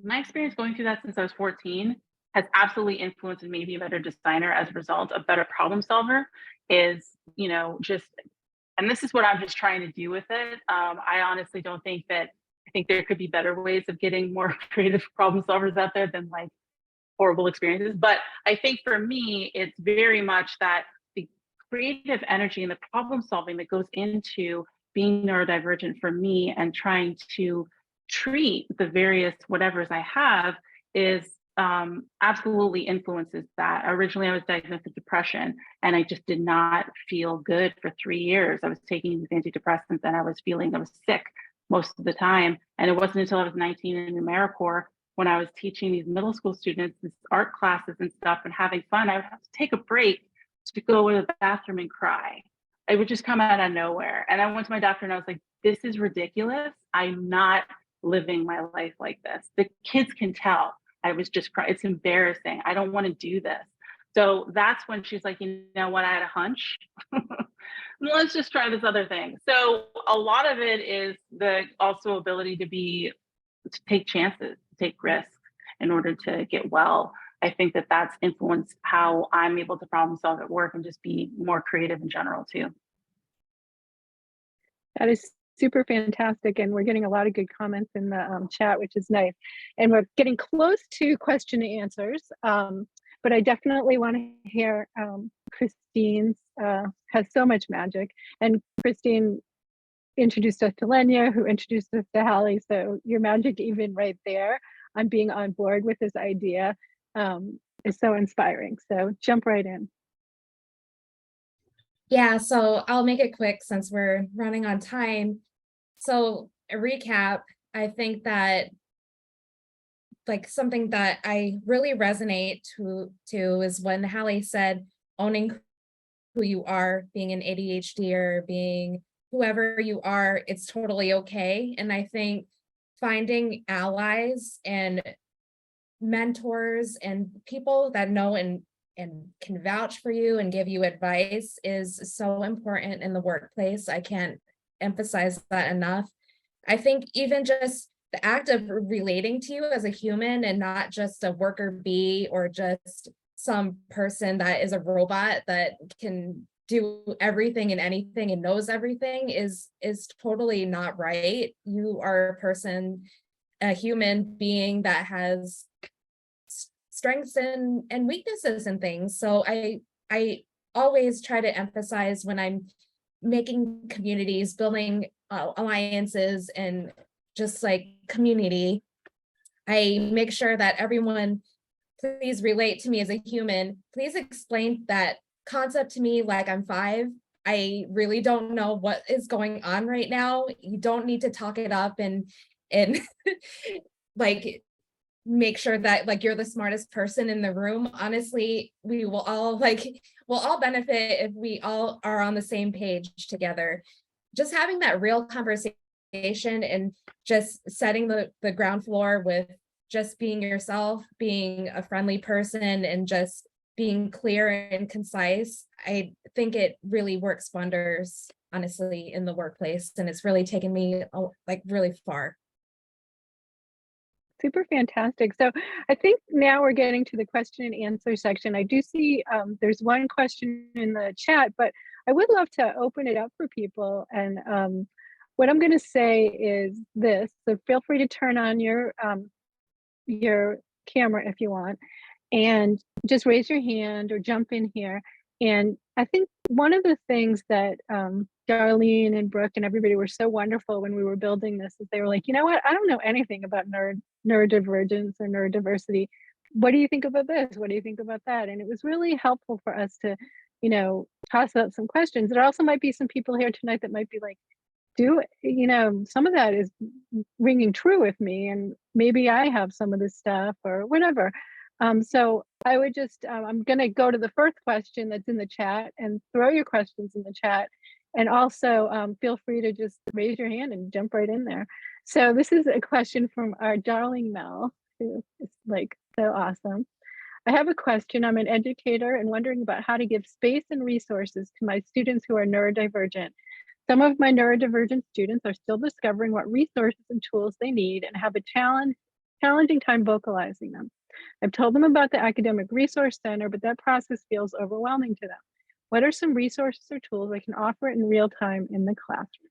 My experience going through that since I was 14 has absolutely influenced and made me a better designer as a result. A better problem solver is, you know, just, and this is what I'm just trying to do with it. I honestly don't think that, I think there could be better ways of getting more creative problem solvers out there than like horrible experiences. But I think for me, it's very much that the creative energy and the problem solving that goes into being neurodivergent for me and trying to treat the various whatevers I have is absolutely influences that. Originally, I was diagnosed with depression and I just did not feel good for 3 years. I was taking these antidepressants and I was sick most of the time. And it wasn't until I was 19 in AmeriCorps when I was teaching these middle school students these art classes and stuff and having fun, I would have to take a break to go to the bathroom and cry. It would just come out of nowhere. And I went to my doctor and I was like, this is ridiculous. I'm not living my life like this. The kids can tell I was just crying. It's embarrassing. I don't want to do this. So that's when she's like, you know what, I had a hunch. Let's just try this other thing. So a lot of it is the also ability to take chances, to take risks in order to get well. I think that that's influenced how I'm able to problem solve at work and just be more creative in general too. That is super fantastic. And we're getting a lot of good comments in the chat, which is nice. And we're getting close to question and answers. But I definitely want to hear Christine's, has so much magic. And Christine introduced us to Lenya, who introduced us to Hallie. So your magic even right there on being on board with this idea is so inspiring. So jump right in. Yeah, so I'll make it quick since we're running on time. So a recap, I think that like something that I really resonate to is when Hallie said owning who you are, being an ADHD or being whoever you are, it's totally okay. And I think finding allies and mentors and people that know and can vouch for you and give you advice is so important in the workplace. I can't emphasize that enough. I think even just the act of relating to you as a human and not just a worker bee or just some person that is a robot that can do everything and anything and knows everything is totally not right. You are a person, a human being that has strengths and weaknesses and things. So I always try to emphasize when I'm making communities, building alliances and just like community, I make sure that everyone, please relate to me as a human. Please explain that concept to me like I'm 5. I really don't know what is going on right now. You don't need to talk it up and like make sure that like you're the smartest person in the room. Honestly, we'll all benefit if we all are on the same page together. Just having that real conversation and just setting the ground floor with just being yourself, being a friendly person and just being clear and concise. I think it really works wonders, honestly, in the workplace. And it's really taken me like really far. Super fantastic. So I think now we're getting to the question and answer section. I do see there's one question in the chat, but I would love to open it up for people. And what I'm going to say is this. So feel free to turn on your camera if you want, and just raise your hand or jump in here. And I think one of the things that Darlene and Brooke and everybody were so wonderful when we were building this is they were like, you know what, I don't know anything about neurodivergence or neurodiversity. What do you think about this? What do you think about that? And it was really helpful for us to, you know, toss out some questions. There also might be some people here tonight that might be like, some of that is ringing true with me, and maybe I have some of this stuff or whatever. So I would just, I'm going to go to the first question that's in the chat and throw your questions in the chat. And also feel free to just raise your hand and jump right in there. So this is a question from our darling Mel, who is like so awesome. I have a question. I'm an educator and wondering about how to give space and resources to my students who are neurodivergent. Some of my neurodivergent students are still discovering what resources and tools they need and have a challenging time vocalizing them. I've told them about the Academic Resource Center, but that process feels overwhelming to them. What are some resources or tools I can offer in real time in the classroom?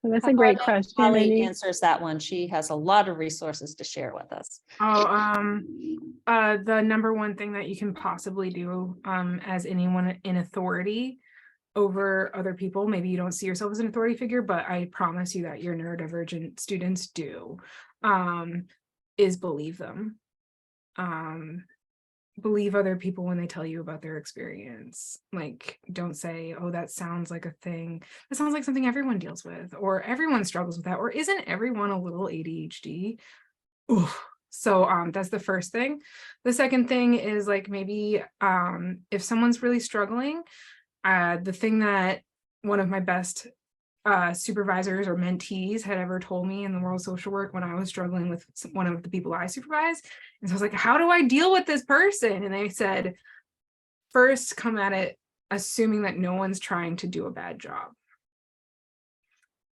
So that's a great question. Hallie answers that one. She has a lot of resources to share with us. The number one thing that you can possibly do as anyone in authority over other people, maybe you don't see yourself as an authority figure, but I promise you that your neurodivergent students do, is believe them. Believe other people when they tell you about their experience. Like, don't say, oh, that sounds like a thing. That sounds like something everyone deals with, or everyone struggles with that, or isn't everyone a little ADHD? Ooh. So that's the first thing. The second thing is like maybe if someone's really struggling, the thing that one of my best supervisors or mentees had ever told me in the world of social work when I was struggling with one of the people I supervised. And so I was like, how do I deal with this person? And they said, first come at it assuming that no one's trying to do a bad job.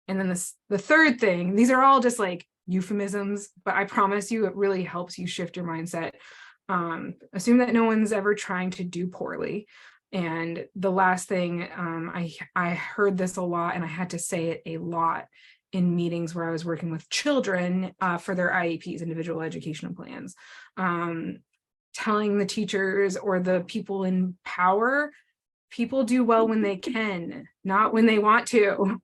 And then the third thing, these are all just like euphemisms, but I promise you it really helps you shift your mindset. Assume that no one's ever trying to do poorly. And the last thing, I heard this a lot, and I had to say it a lot in meetings where I was working with children for their IEPs, individual educational plans, telling the teachers or the people in power, people do well when they can, not when they want to.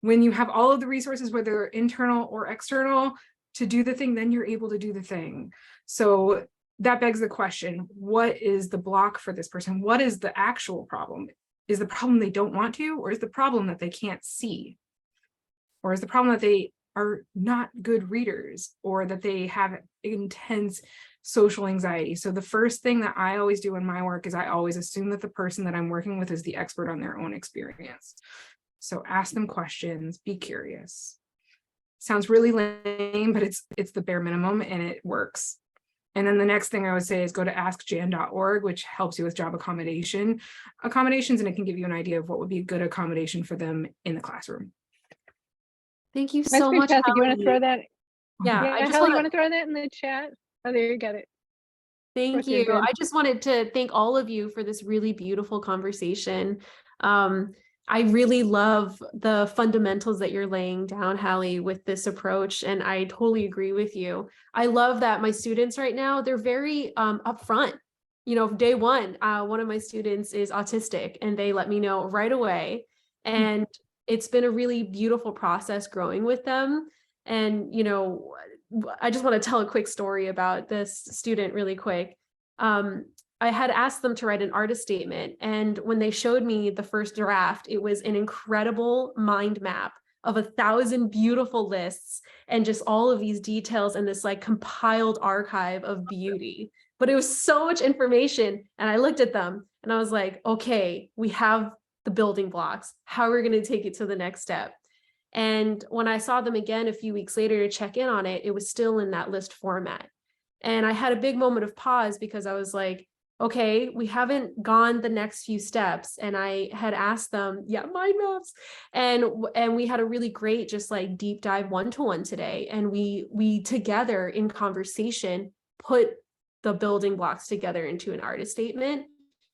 When you have all of the resources, whether internal or external, to do the thing, then you're able to do the thing. So that begs the question, what is the block for this person? What is the actual problem? Is the problem they don't want to, or is the problem that they can't see? Or is the problem that they are not good readers, or that they have intense social anxiety? So the first thing that I always do in my work is I always assume that the person that I'm working with is the expert on their own experience. So ask them questions, be curious. Sounds really lame, but it's the bare minimum and it works. And then the next thing I would say is go to askjan.org, which helps you with job accommodations, and it can give you an idea of what would be a good accommodation for them in the classroom. Thank you That's so much, fantastic. You want Hallie. to throw that? Yeah, Yeah, I just Hallie, you want want to throw that in the chat? Oh, there you got it. Thank course you're you. good. I just wanted to thank all of you for this really beautiful conversation. I really love the fundamentals that you're laying down, Hallie, with this approach, and I totally agree with you. I love that my students right now, they're very upfront. You know, day one of my students is autistic, and they let me know right away. And it's been a really beautiful process growing with them. And, you know, I just want to tell a quick story about this student really quick. I had asked them to write an artist statement, and when they showed me the first draft, it was an incredible mind map of 1,000 beautiful lists and just all of these details and this like compiled archive of beauty. But it was so much information, and I looked at them and I was like, okay, we have the building blocks. How are we going to take it to the next step? And when I saw them again a few weeks later to check in on it, it was still in that list format. And I had a big moment of pause because I was like, okay, we haven't gone the next few steps. And I had asked them, mind maps. And we had a really great, just like deep dive one-to-one today. And we together in conversation, put the building blocks together into an artist statement.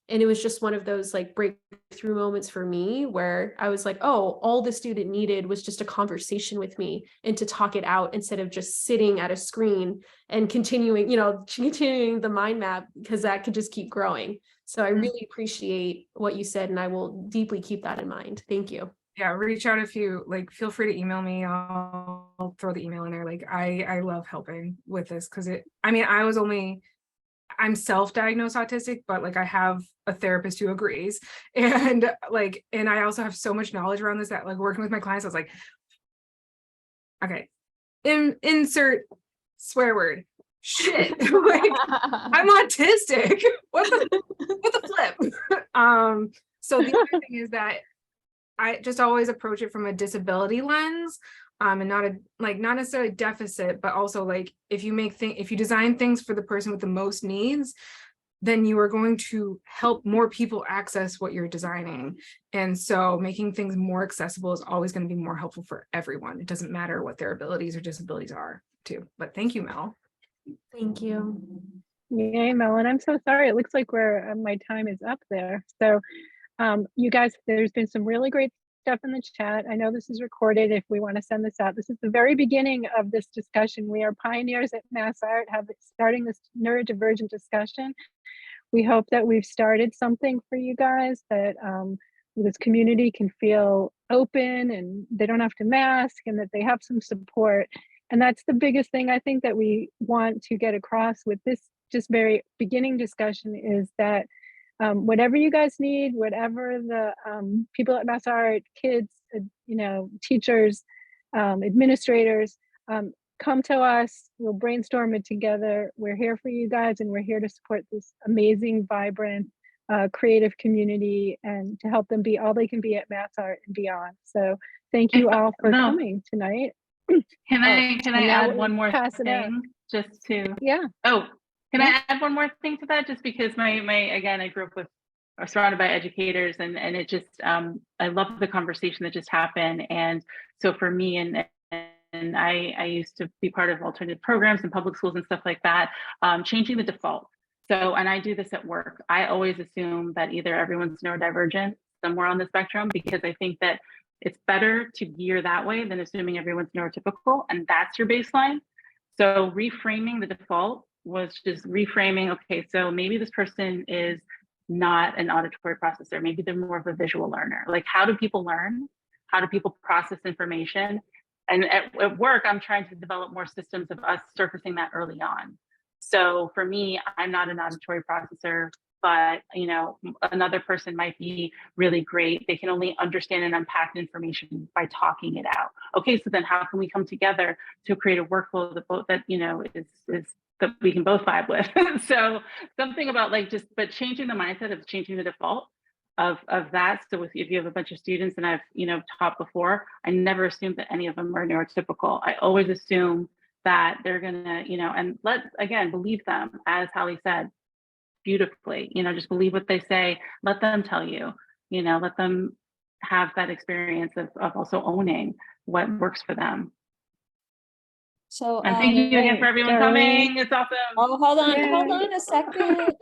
And it was just one of those like breakthrough moments for me where I was like, oh, all the student needed was just a conversation with me and to talk it out instead of just sitting at a screen and continuing the mind map, because that could just keep growing. So I really appreciate what you said, and I will deeply keep that in mind. Thank you. Yeah, reach out if you like, feel free to email me. I'll throw the email in there. Like I love helping with this because I'm self-diagnosed autistic, but like I have a therapist who agrees. And I also have so much knowledge around this that like working with my clients, I was like, okay, insert swear word. Shit. Like I'm autistic. What the flip? So the other thing is that I just always approach it from a disability lens. And not necessarily deficit, but also like if you design things for the person with the most needs, then you are going to help more people access what you're designing. And so making things more accessible is always going to be more helpful for everyone. It doesn't matter what their abilities or disabilities are too. But thank you, Mel. Thank you. Yay, Mel, and I'm so sorry. It looks like my time is up there. So you guys, there's been some really great stuff in the chat. I know this is recorded if we want to send this out. This is the very beginning of this discussion. We are pioneers at MassArt, starting this neurodivergent discussion. We hope that we've started something for you guys, that this community can feel open and they don't have to mask, and that they have some support. And that's the biggest thing I think that we want to get across with this just very beginning discussion, is that whatever you guys need, whatever the people at MassArt, kids, teachers, administrators, come to us. We'll brainstorm it together. We're here for you guys, and we're here to support this amazing, vibrant, creative community, and to help them be all they can be at MassArt and beyond. So thank you all for coming tonight. Can I add one more pass it out. thing just to? Yeah. Oh, Can I add one more thing to that? Just because again, I grew up with or surrounded by educators, and it just I love the conversation that just happened. And so for me, and I used to be part of alternative programs in public schools and stuff like that, changing the default. So, and I do this at work. I always assume that either everyone's neurodivergent somewhere on the spectrum, because I think that it's better to gear that way than assuming everyone's neurotypical, and that's your baseline. So reframing the default was just reframing, okay, so maybe this person is not an auditory processor. Maybe they're more of a visual learner. Like, how do people learn? How do people process information? And at work, I'm trying to develop more systems of us surfacing that early on. So for me, I'm not an auditory processor, but another person might be really great. They can only understand and unpack information by talking it out. Okay, so then how can we come together to create a workflow that is that we can both vibe with? So something about but changing the mindset of changing the default of that. So if you have a bunch of students, and I've taught before, I never assumed that any of them are neurotypical. I always assume that they're gonna and believe them, as Holly said beautifully, just believe what they say, let them tell you, let them have that experience of also owning what works for them. So and thank you again for everyone coming. It's awesome. Oh, hold on a second.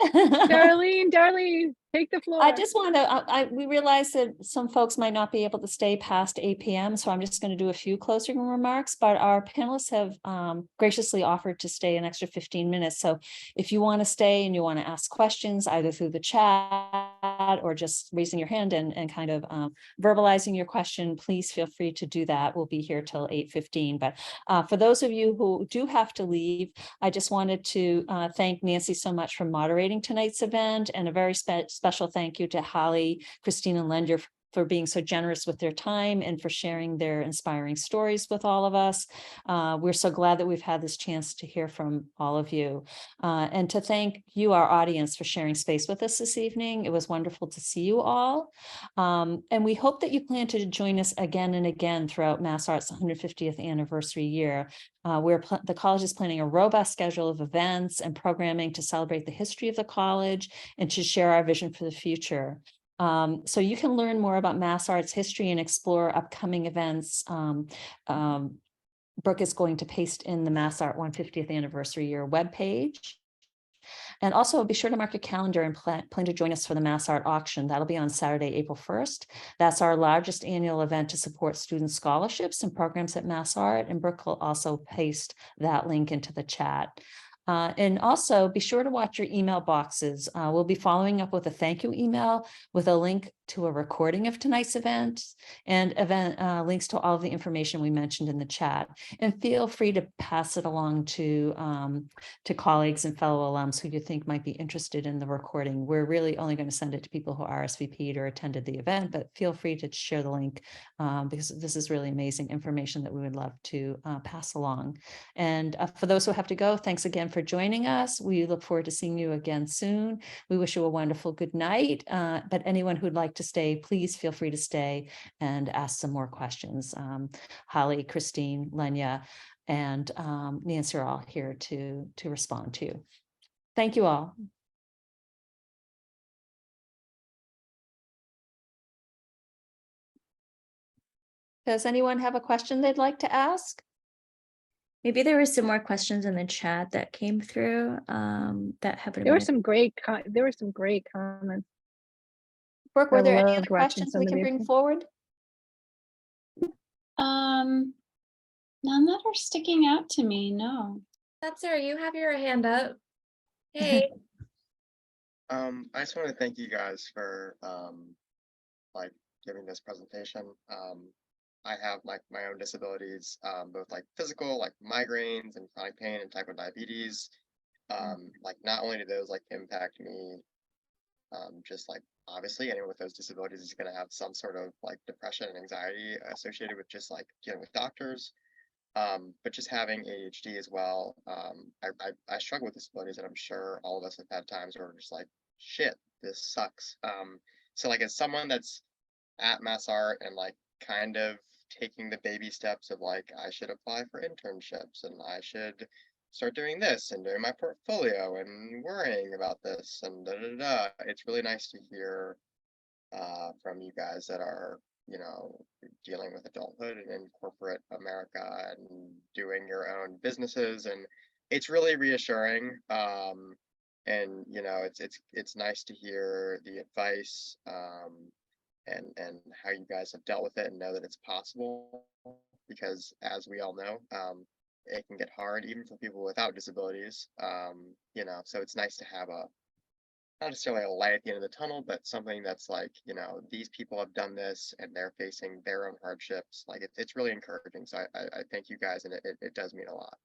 Darlene, take the floor. I just want to, we realize that some folks might not be able to stay past 8 p.m. So I'm just going to do a few closing remarks, but our panelists have graciously offered to stay an extra 15 minutes. So if you want to stay and you want to ask questions either through the chat or just raising your hand and kind of verbalizing your question, please feel free to do that. We'll be here till 8:15. But for those of you who do have to leave, I just wanted to thank Nancy so much for moderating tonight's event, and a very special thank you to Holly, Christine, and Lender for being so generous with their time and for sharing their inspiring stories with all of us. We're so glad that we've had this chance to hear from all of you, and to thank you, our audience, for sharing space with us this evening. It was wonderful to see you all. And we hope that you plan to join us again and again throughout MassArt's 150th anniversary year. The college is planning a robust schedule of events and programming to celebrate the history of the college and to share our vision for the future. So you can learn more about MassArt's history and explore upcoming events. Brooke is going to paste in the MassArt 150th anniversary year webpage. And also be sure to mark your calendar and plan to join us for the MassArt auction. That'll be on Saturday, April 1st. That's our largest annual event to support student scholarships and programs at MassArt. And Brooke will also paste that link into the chat. And also be sure to watch your email boxes. We'll be following up with a thank you email with a link to a recording of tonight's event and links to all of the information we mentioned in the chat. And feel free to pass it along to colleagues and fellow alums who you think might be interested in the recording. We're really only going to send it to people who RSVP'd or attended the event, but feel free to share the link because this is really amazing information that we would love to pass along. And for those who have to go, thanks again for joining us. We look forward to seeing you again soon. We wish you a wonderful good night, but anyone who'd like to stay, please feel free to stay and ask some more questions. Holly, Christine, Lenya, and Nancy are all here to respond to you. Thank you all. Does anyone have a question they'd like to ask? Maybe there were some more questions in the chat that came through that haven't. There were some great comments. Brooke, were there any other questions we can bring forward? None that are sticking out to me, no. That's her. You have your hand up. Hey. I just want to thank you guys for giving this presentation. I have my own disabilities, both physical, migraines and chronic pain and type 1 diabetes. Not only do those impact me, just obviously anyone with those disabilities is going to have some sort of depression and anxiety associated with just dealing with doctors. But just having ADHD as well, I struggle with disabilities, and I'm sure all of us have had times where we're just shit, this sucks. So as someone that's at MassArt and kind of taking the baby steps of I should apply for internships and I should start doing this and doing my portfolio and worrying about this and da da da. It's really nice to hear from you guys that are, you know, dealing with adulthood and in corporate America and doing your own businesses, and it's really reassuring. And you know, it's nice to hear the advice and how you guys have dealt with it and know that it's possible, because as we all know, it can get hard even for people without disabilities. You know, so it's nice to have a not necessarily a light at the end of the tunnel, but something that's like, you know, these people have done this and they're facing their own hardships. Like it's really encouraging. So I thank you guys, and it does mean a lot.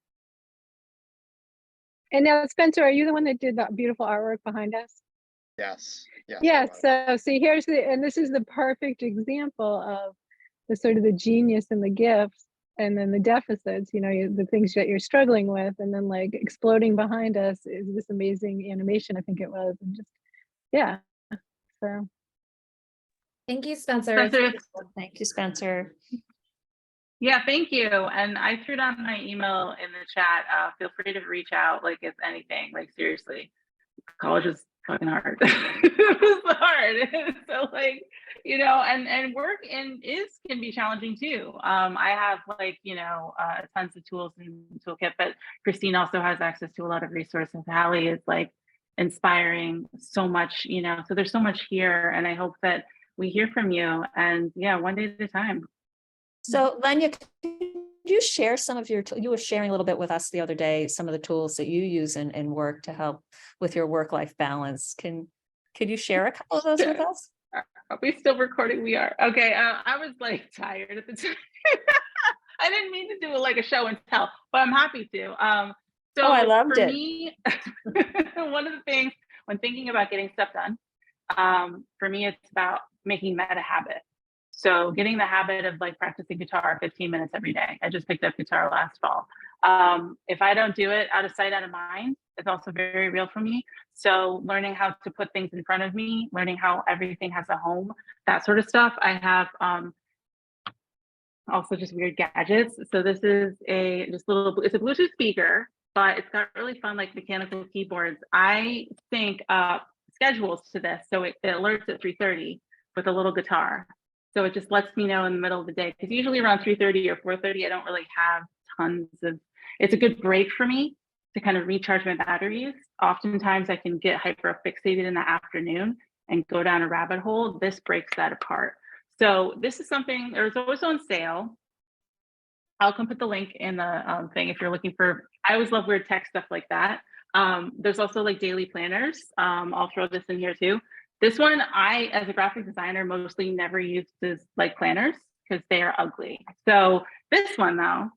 And now, Spencer, are you the one that did that beautiful artwork behind us? Yes. Yes. Yeah. So see, here's and this is the perfect example of the sort of the genius and the gifts, and then the deficits, you know, the things that you're struggling with, and then like exploding behind us is this amazing animation, I think it was, and just, yeah. So Thank you, Spencer. Spencer, Thank you, Spencer. yeah, thank you. And I threw down my email in the chat. Feel free to reach out, like if anything, like seriously, college is fucking hard. It was hard. So like, you know, and work can be challenging too. I have like, you know, tons of tools in the toolkit, but Christine also has access to a lot of resources. Hallie is like inspiring so much, you know, so there's so much here, and I hope that we hear from you, and yeah, one day at a time. So Lenya, could you share some of your, you were sharing a little bit with us the other day, some of the tools that you use in work to help with your work-life balance. Could you share a couple of those with us? Are we still recording? We are. Okay. I was like tired at the time. I didn't mean to do like a show and tell, but I'm happy to. So I loved for it. me, one of the things when thinking about getting stuff done, for me, it's about making that a habit. So getting the habit of like practicing guitar 15 minutes every day. I just picked up guitar last fall. If I don't do it, out of sight, out of mind, it's also very real for me. So learning how to put things in front of me, learning how everything has a home, that sort of stuff. I have also just weird gadgets. So this is it's a Bluetooth speaker, but it's got really fun like mechanical keyboards. I sync up schedules to this, so it alerts at 3:30 with a little guitar. So it just lets me know in the middle of the day, because usually around 3:30 or 4:30, I don't really have tons of, it's a good break for me to kind of recharge my batteries. Oftentimes I can get hyper fixated in the afternoon and go down a rabbit hole. This breaks that apart. So this is something, it's always on sale. I'll come put the link in the thing if you're looking for, I always love weird tech stuff like that. There's also like daily planners. I'll throw this in here too. This one, I, as a graphic designer, mostly never used as like planners because they are ugly. So this one though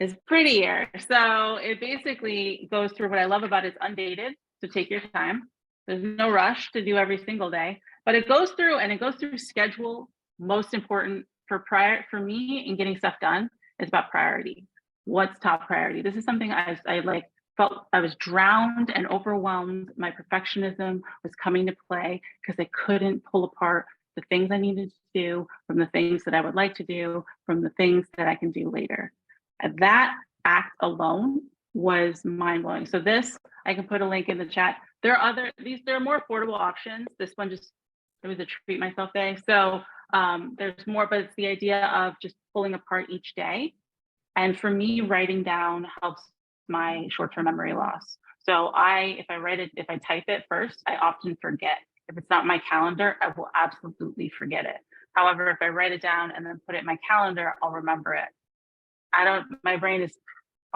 is prettier. So it basically goes through, what I love about it, it's undated. So take your time. There's no rush to do every single day, but it goes through schedule. Most important for me in getting stuff done is about priority. What's top priority? This is something I like felt I was drowned and overwhelmed. My perfectionism was coming to play because I couldn't pull apart the things I needed to do from the things that I would like to do, from the things that I can do later. And that act alone was mind-blowing. So this, I can put a link in the chat. There are more affordable options. This one it was a treat myself day. So there's more, but it's the idea of just pulling apart each day. And for me, writing down helps my short-term memory loss. So if I type it first, I often forget. If it's not my calendar, I will absolutely forget it. However, if I write it down and then put it in my calendar, I'll remember it. My brain is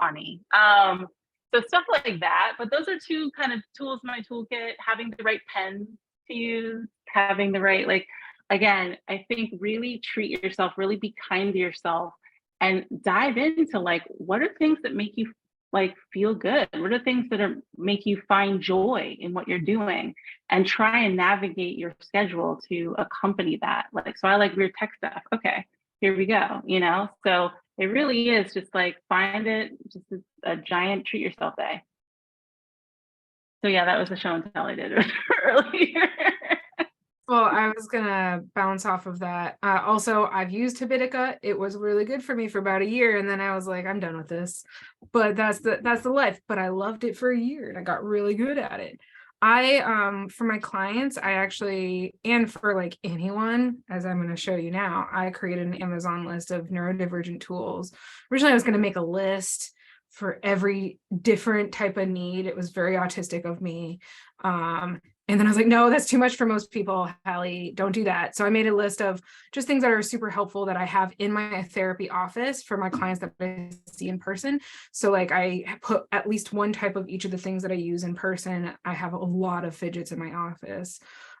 funny. So stuff like that, but those are two kind of tools in my toolkit. Having the right pen to use, having the right, like, again, I think really treat yourself, really be kind to yourself, and dive into like, what are things that make you like feel good? What are things that make you find joy in what you're doing, and try and navigate your schedule to accompany that. Like, so I like weird tech stuff. Okay, here we go, you know? So it really is just like, find it, just a giant treat yourself day. So yeah, that was the show and tell I did earlier. Well, I was gonna bounce off of that. Also, I've used Habitica. It was really good for me for about a year, and then I was like, I'm done with this. But that's the life. But I loved it for a year, and I got really good at it. For my clients, I actually, and for like anyone, as I'm going to show you now, I created an Amazon list of neurodivergent tools. Originally, I was going to make a list for every different type of need. It was very autistic of me. And then I was like, no, that's too much for most people, Hallie, don't do that. So I made a list of just things that are super helpful that I have in my therapy office for my clients that I see in person. So like I put at least one type of each of the things that I use in person. I have a lot of fidgets in my office.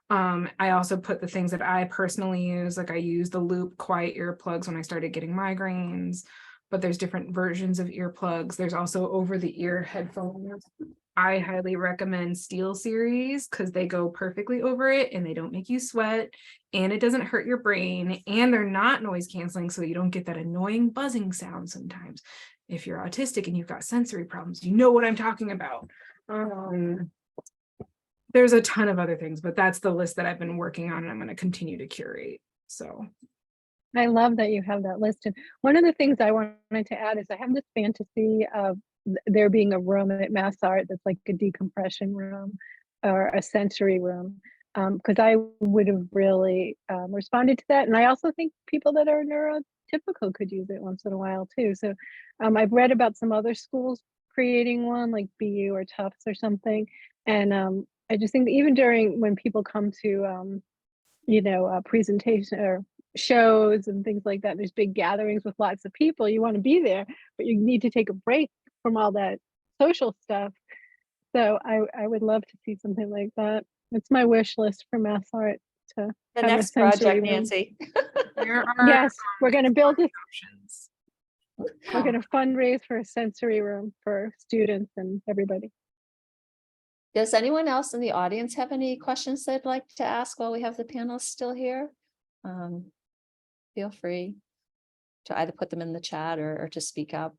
I also put the things that I personally use, like I use the Loop quiet earplugs when I started getting migraines, but there's different versions of earplugs. There's also over the ear headphones. I highly recommend Steel Series because they go perfectly over it and they don't make you sweat and it doesn't hurt your brain and they're not noise canceling, so you don't get that annoying buzzing sound sometimes. If you're autistic and you've got sensory problems, you know what I'm talking about. There's a ton of other things, but that's the list that I've been working on and I'm going to continue to curate. So I love that you have that list. And one of the things I wanted to add is I have this fantasy of there being a room at Mass Art that's like a decompression room or a sensory room, because I would have really responded to that. And I also think people that are neurotypical could use it once in a while too. So I've read about some other schools creating one like BU or Tufts or something. And I just think that even during when people come to, presentation or shows and things like that, there's big gatherings with lots of people, you want to be there, but you need to take a break from all that social stuff. So I would love to see something like that. It's my wish list for Mass Art to The have a next sensory project, room. Nancy. there are Yes, we're going to build it. options. We're going to fundraise for a sensory room for students and everybody. Does anyone else in the audience have any questions they'd like to ask while we have the panelists still here? Feel free to either put them in the chat or to speak up.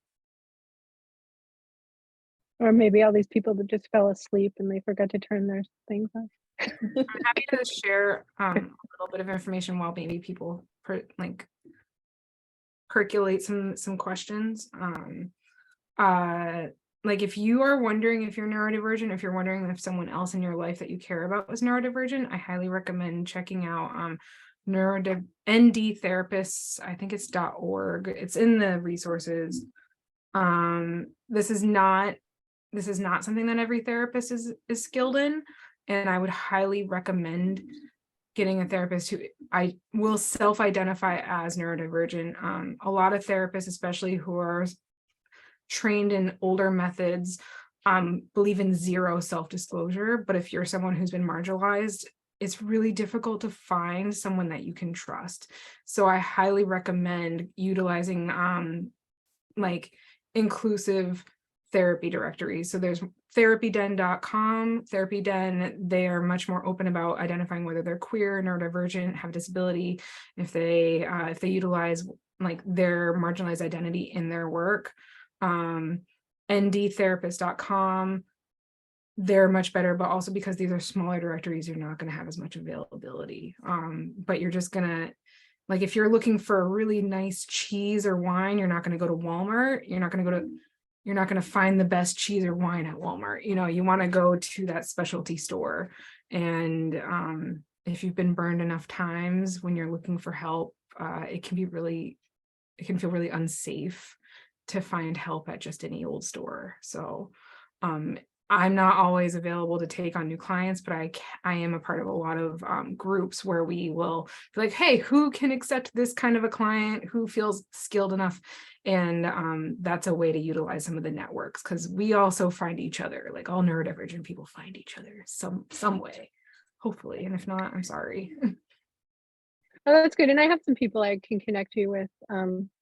Or maybe all these people that just fell asleep and they forgot to turn their things off. I'm happy to share a little bit of information while maybe people percolate some questions. Like if you are wondering if you're neurodivergent, if you're wondering if someone else in your life that you care about is neurodivergent, I highly recommend checking out ND therapists. I think it's .org. It's in the resources. This is not something that every therapist is skilled in, and I would highly recommend getting a therapist who I will self-identify as neurodivergent. A lot of therapists, especially who are trained in older methods, believe in zero self-disclosure, but if you're someone who's been marginalized, it's really difficult to find someone that you can trust. So I highly recommend utilizing like inclusive therapy directories. So there's therapyden.com, therapyden, they are much more open about identifying whether they're queer, neurodivergent, have a disability, if they utilize like their marginalized identity in their work. ndtherapist.com, they're much better, but also because these are smaller directories, you're not going to have as much availability. But you're just gonna, like, if you're looking for a really nice cheese or wine, you're not going to go to Walmart. You're not going to find the best cheese or wine at Walmart. You know, you want to go to that specialty store. And if you've been burned enough times when you're looking for help, it can feel really unsafe to find help at just any old store. So I'm not always available to take on new clients, but I am a part of a lot of groups where we will be like, hey, who can accept this kind of a client? Who feels skilled enough? And that's a way to utilize some of the networks, because we also find each other, like all neurodivergent people find each other some way, hopefully. And if not, I'm sorry. Oh, that's good. And I have some people I can connect you with.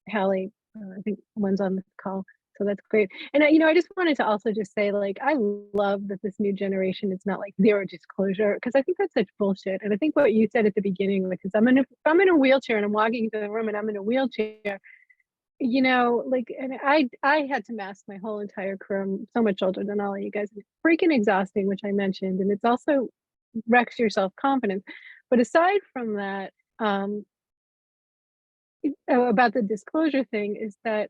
Hallie, I think one's on this call. So that's great. And I just wanted to also just say, like, I love that this new generation is not like zero disclosure, because I think that's such bullshit. And I think what you said at the beginning, which is I'm in a wheelchair and I'm walking into the room and I'm in a wheelchair, and I had to mask my whole entire career. I'm so much older than all of you guys. It's freaking exhausting, which I mentioned. And it's also wrecks your self-confidence. But aside from that, about the disclosure thing is that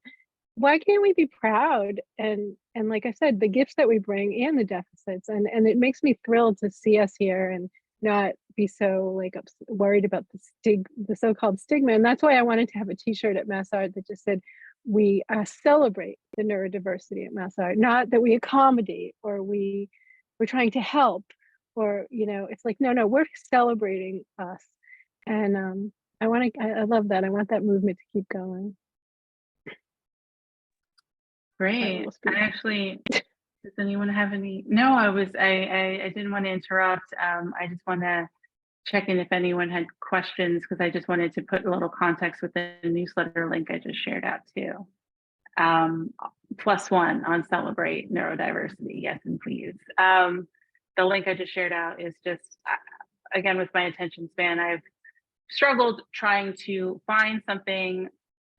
why can't we be proud and like I said, the gifts that we bring and the deficits, and it makes me thrilled to see us here and not be so like worried about the so-called stigma. And that's why I wanted to have a t-shirt at Mass Art that just said we celebrate the neurodiversity at Mass Art, not that we accommodate or we're trying to help, or it's like no, we're celebrating us. And I love that. I want that movement to keep going. Great. I actually, does anyone have any? No, I didn't want to interrupt. I just want to check in if anyone had questions, because I just wanted to put a little context with the newsletter link I just shared out too. +1 on celebrate neurodiversity. Yes, and please. The link I just shared out is just, again, with my attention span, I've struggled trying to find something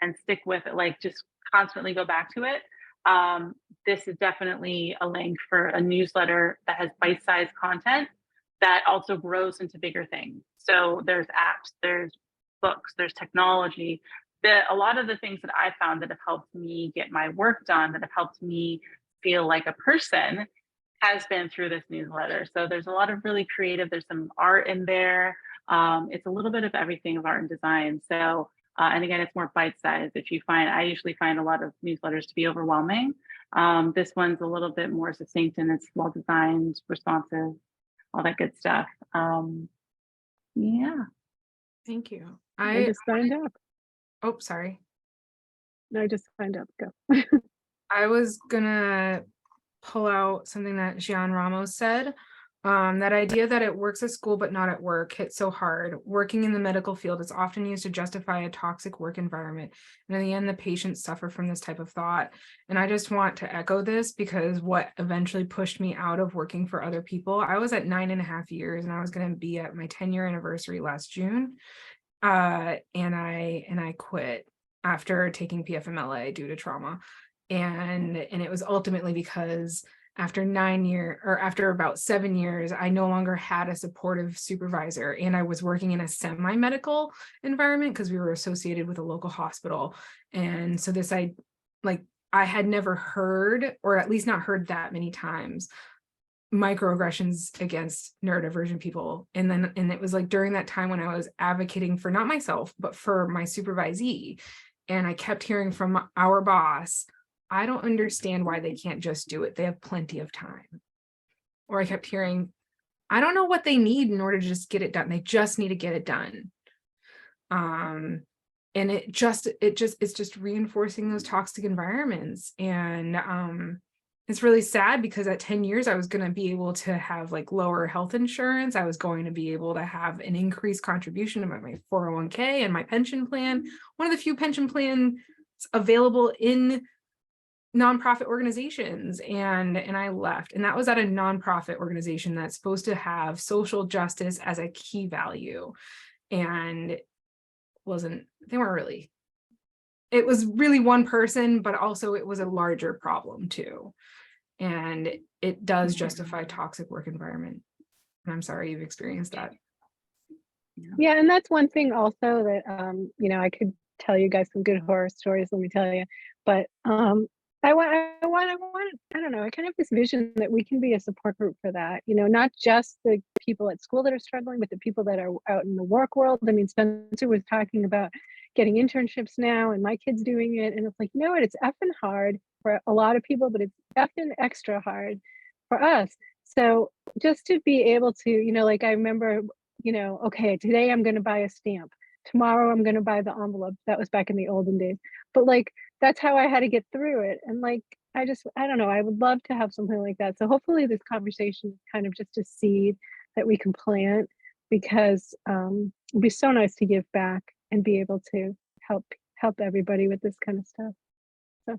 and stick with it, like just constantly go back to it. This is definitely a link for a newsletter that has bite-sized content that also grows into bigger things. So there's apps, there's books, there's technology. A lot of the things that I found that have helped me get my work done, that have helped me feel like a person, has been through this newsletter. So there's a lot of really creative, there's some art in there. It's a little bit of everything of art and design. So, and again, it's more bite-sized. I usually find a lot of newsletters to be overwhelming. This one's a little bit more succinct and it's well-designed, responsive, all that good stuff. Yeah. Thank you. I just signed up. Oh, sorry. No, I just signed up. Go. I was gonna pull out something that Gian Ramos said. That idea that it works at school but not at work hits so hard. Working in the medical field is often used to justify a toxic work environment. And in the end, the patients suffer from this type of thought. And I just want to echo this because what eventually pushed me out of working for other people, I was at 9.5 years and I was going to be at my 10-year anniversary last June. And I quit after taking PFMLA due to trauma. And it was ultimately because after about 7 years, I no longer had a supportive supervisor, and I was working in a semi-medical environment because we were associated with a local hospital. And so I had never heard, or at least not heard that many times, microaggressions against neurodivergent people. And it was like during that time when I was advocating for not myself, but for my supervisee. And I kept hearing from our boss, I don't understand why they can't just do it. They have plenty of time. Or I kept hearing, I don't know what they need in order to just get it done. They just need to get it done. And it's just reinforcing those toxic environments. And it's really sad because at 10 years, I was going to be able to have like lower health insurance. I was going to be able to have an increased contribution to my 401k and my pension plan. One of the few pension plans available in nonprofit organizations, and I left. And that was at a nonprofit organization that's supposed to have social justice as a key value. And it was really one person, but also it was a larger problem too. And it does justify toxic work environment. And I'm sorry you've experienced that. Yeah, and that's one thing also that I could tell you guys some good horror stories, let me tell you. But I don't know, I kind of have this vision that we can be a support group for that, not just the people at school that are struggling, but the people that are out in the work world. I mean, Spencer was talking about getting internships now and my kids doing it. And it's like, it's effing hard for a lot of people, but it's effing extra hard for us. So just to be able to, like I remember, okay, today I'm going to buy a stamp. Tomorrow I'm going to buy the envelope. That was back in the olden days. But like, that's how I had to get through it. And like, I don't know, I would love to have something like that. So hopefully this conversation is kind of just a seed that we can plant, because it'd be so nice to give back and be able to help everybody with this kind of stuff. So.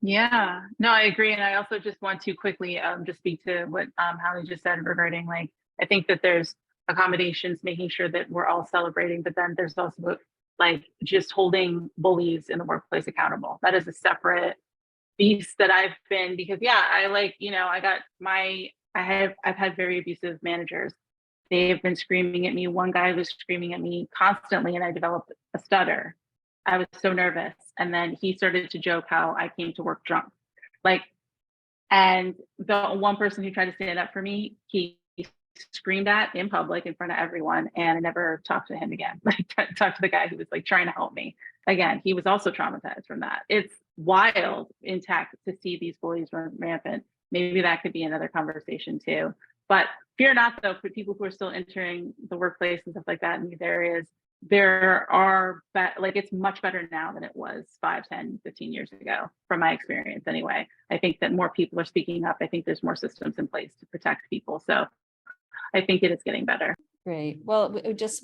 Yeah, no, I agree. And I also just want to quickly just speak to what Hallie just said regarding, like, I think that there's accommodations, making sure that we're all celebrating, but then there's also like just holding bullies in the workplace accountable. That is a separate beast that I've been, because I've had very abusive managers. They have been screaming at me. One guy was screaming at me constantly, and I developed a stutter. I was so nervous. And then he started to joke how I came to work drunk. Like, and the one person who tried to stand up for me, he screamed at in public in front of everyone, and I never talked to him again. Like, talked to the guy who was like trying to help me. Again, he was also traumatized from that. It's wild in tech to see these bullies run rampant. Maybe that could be another conversation too. But fear not, though, for people who are still entering the workplace and stuff like that in these areas, there are, like, it's much better now than it was 5, 10, 15 years ago, from my experience anyway. I think that more people are speaking up. I think there's more systems in place to protect people. So I think it is getting better. Great. Well,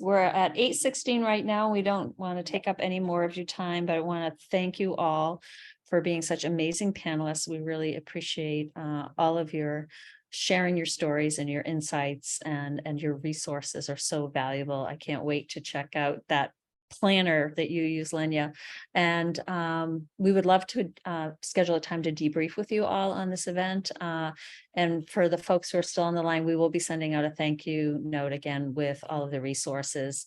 we're at 8:16 right now. We don't want to take up any more of your time, but I want to thank you all for being such amazing panelists. We really appreciate all of your sharing your stories and your insights, and your resources are so valuable. I can't wait to check out that planner that you use, Lenya. And we would love to schedule a time to debrief with you all on this event. And for the folks who are still on the line, we will be sending out a thank you note again with all of the resources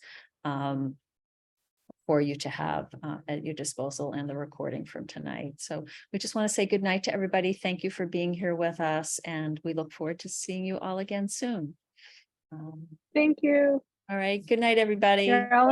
for you to have at your disposal, and the recording from tonight. So we just want to say good night to everybody. Thank you for being here with us, and we look forward to seeing you all again soon. Thank you. All right. Good night, everybody. You're all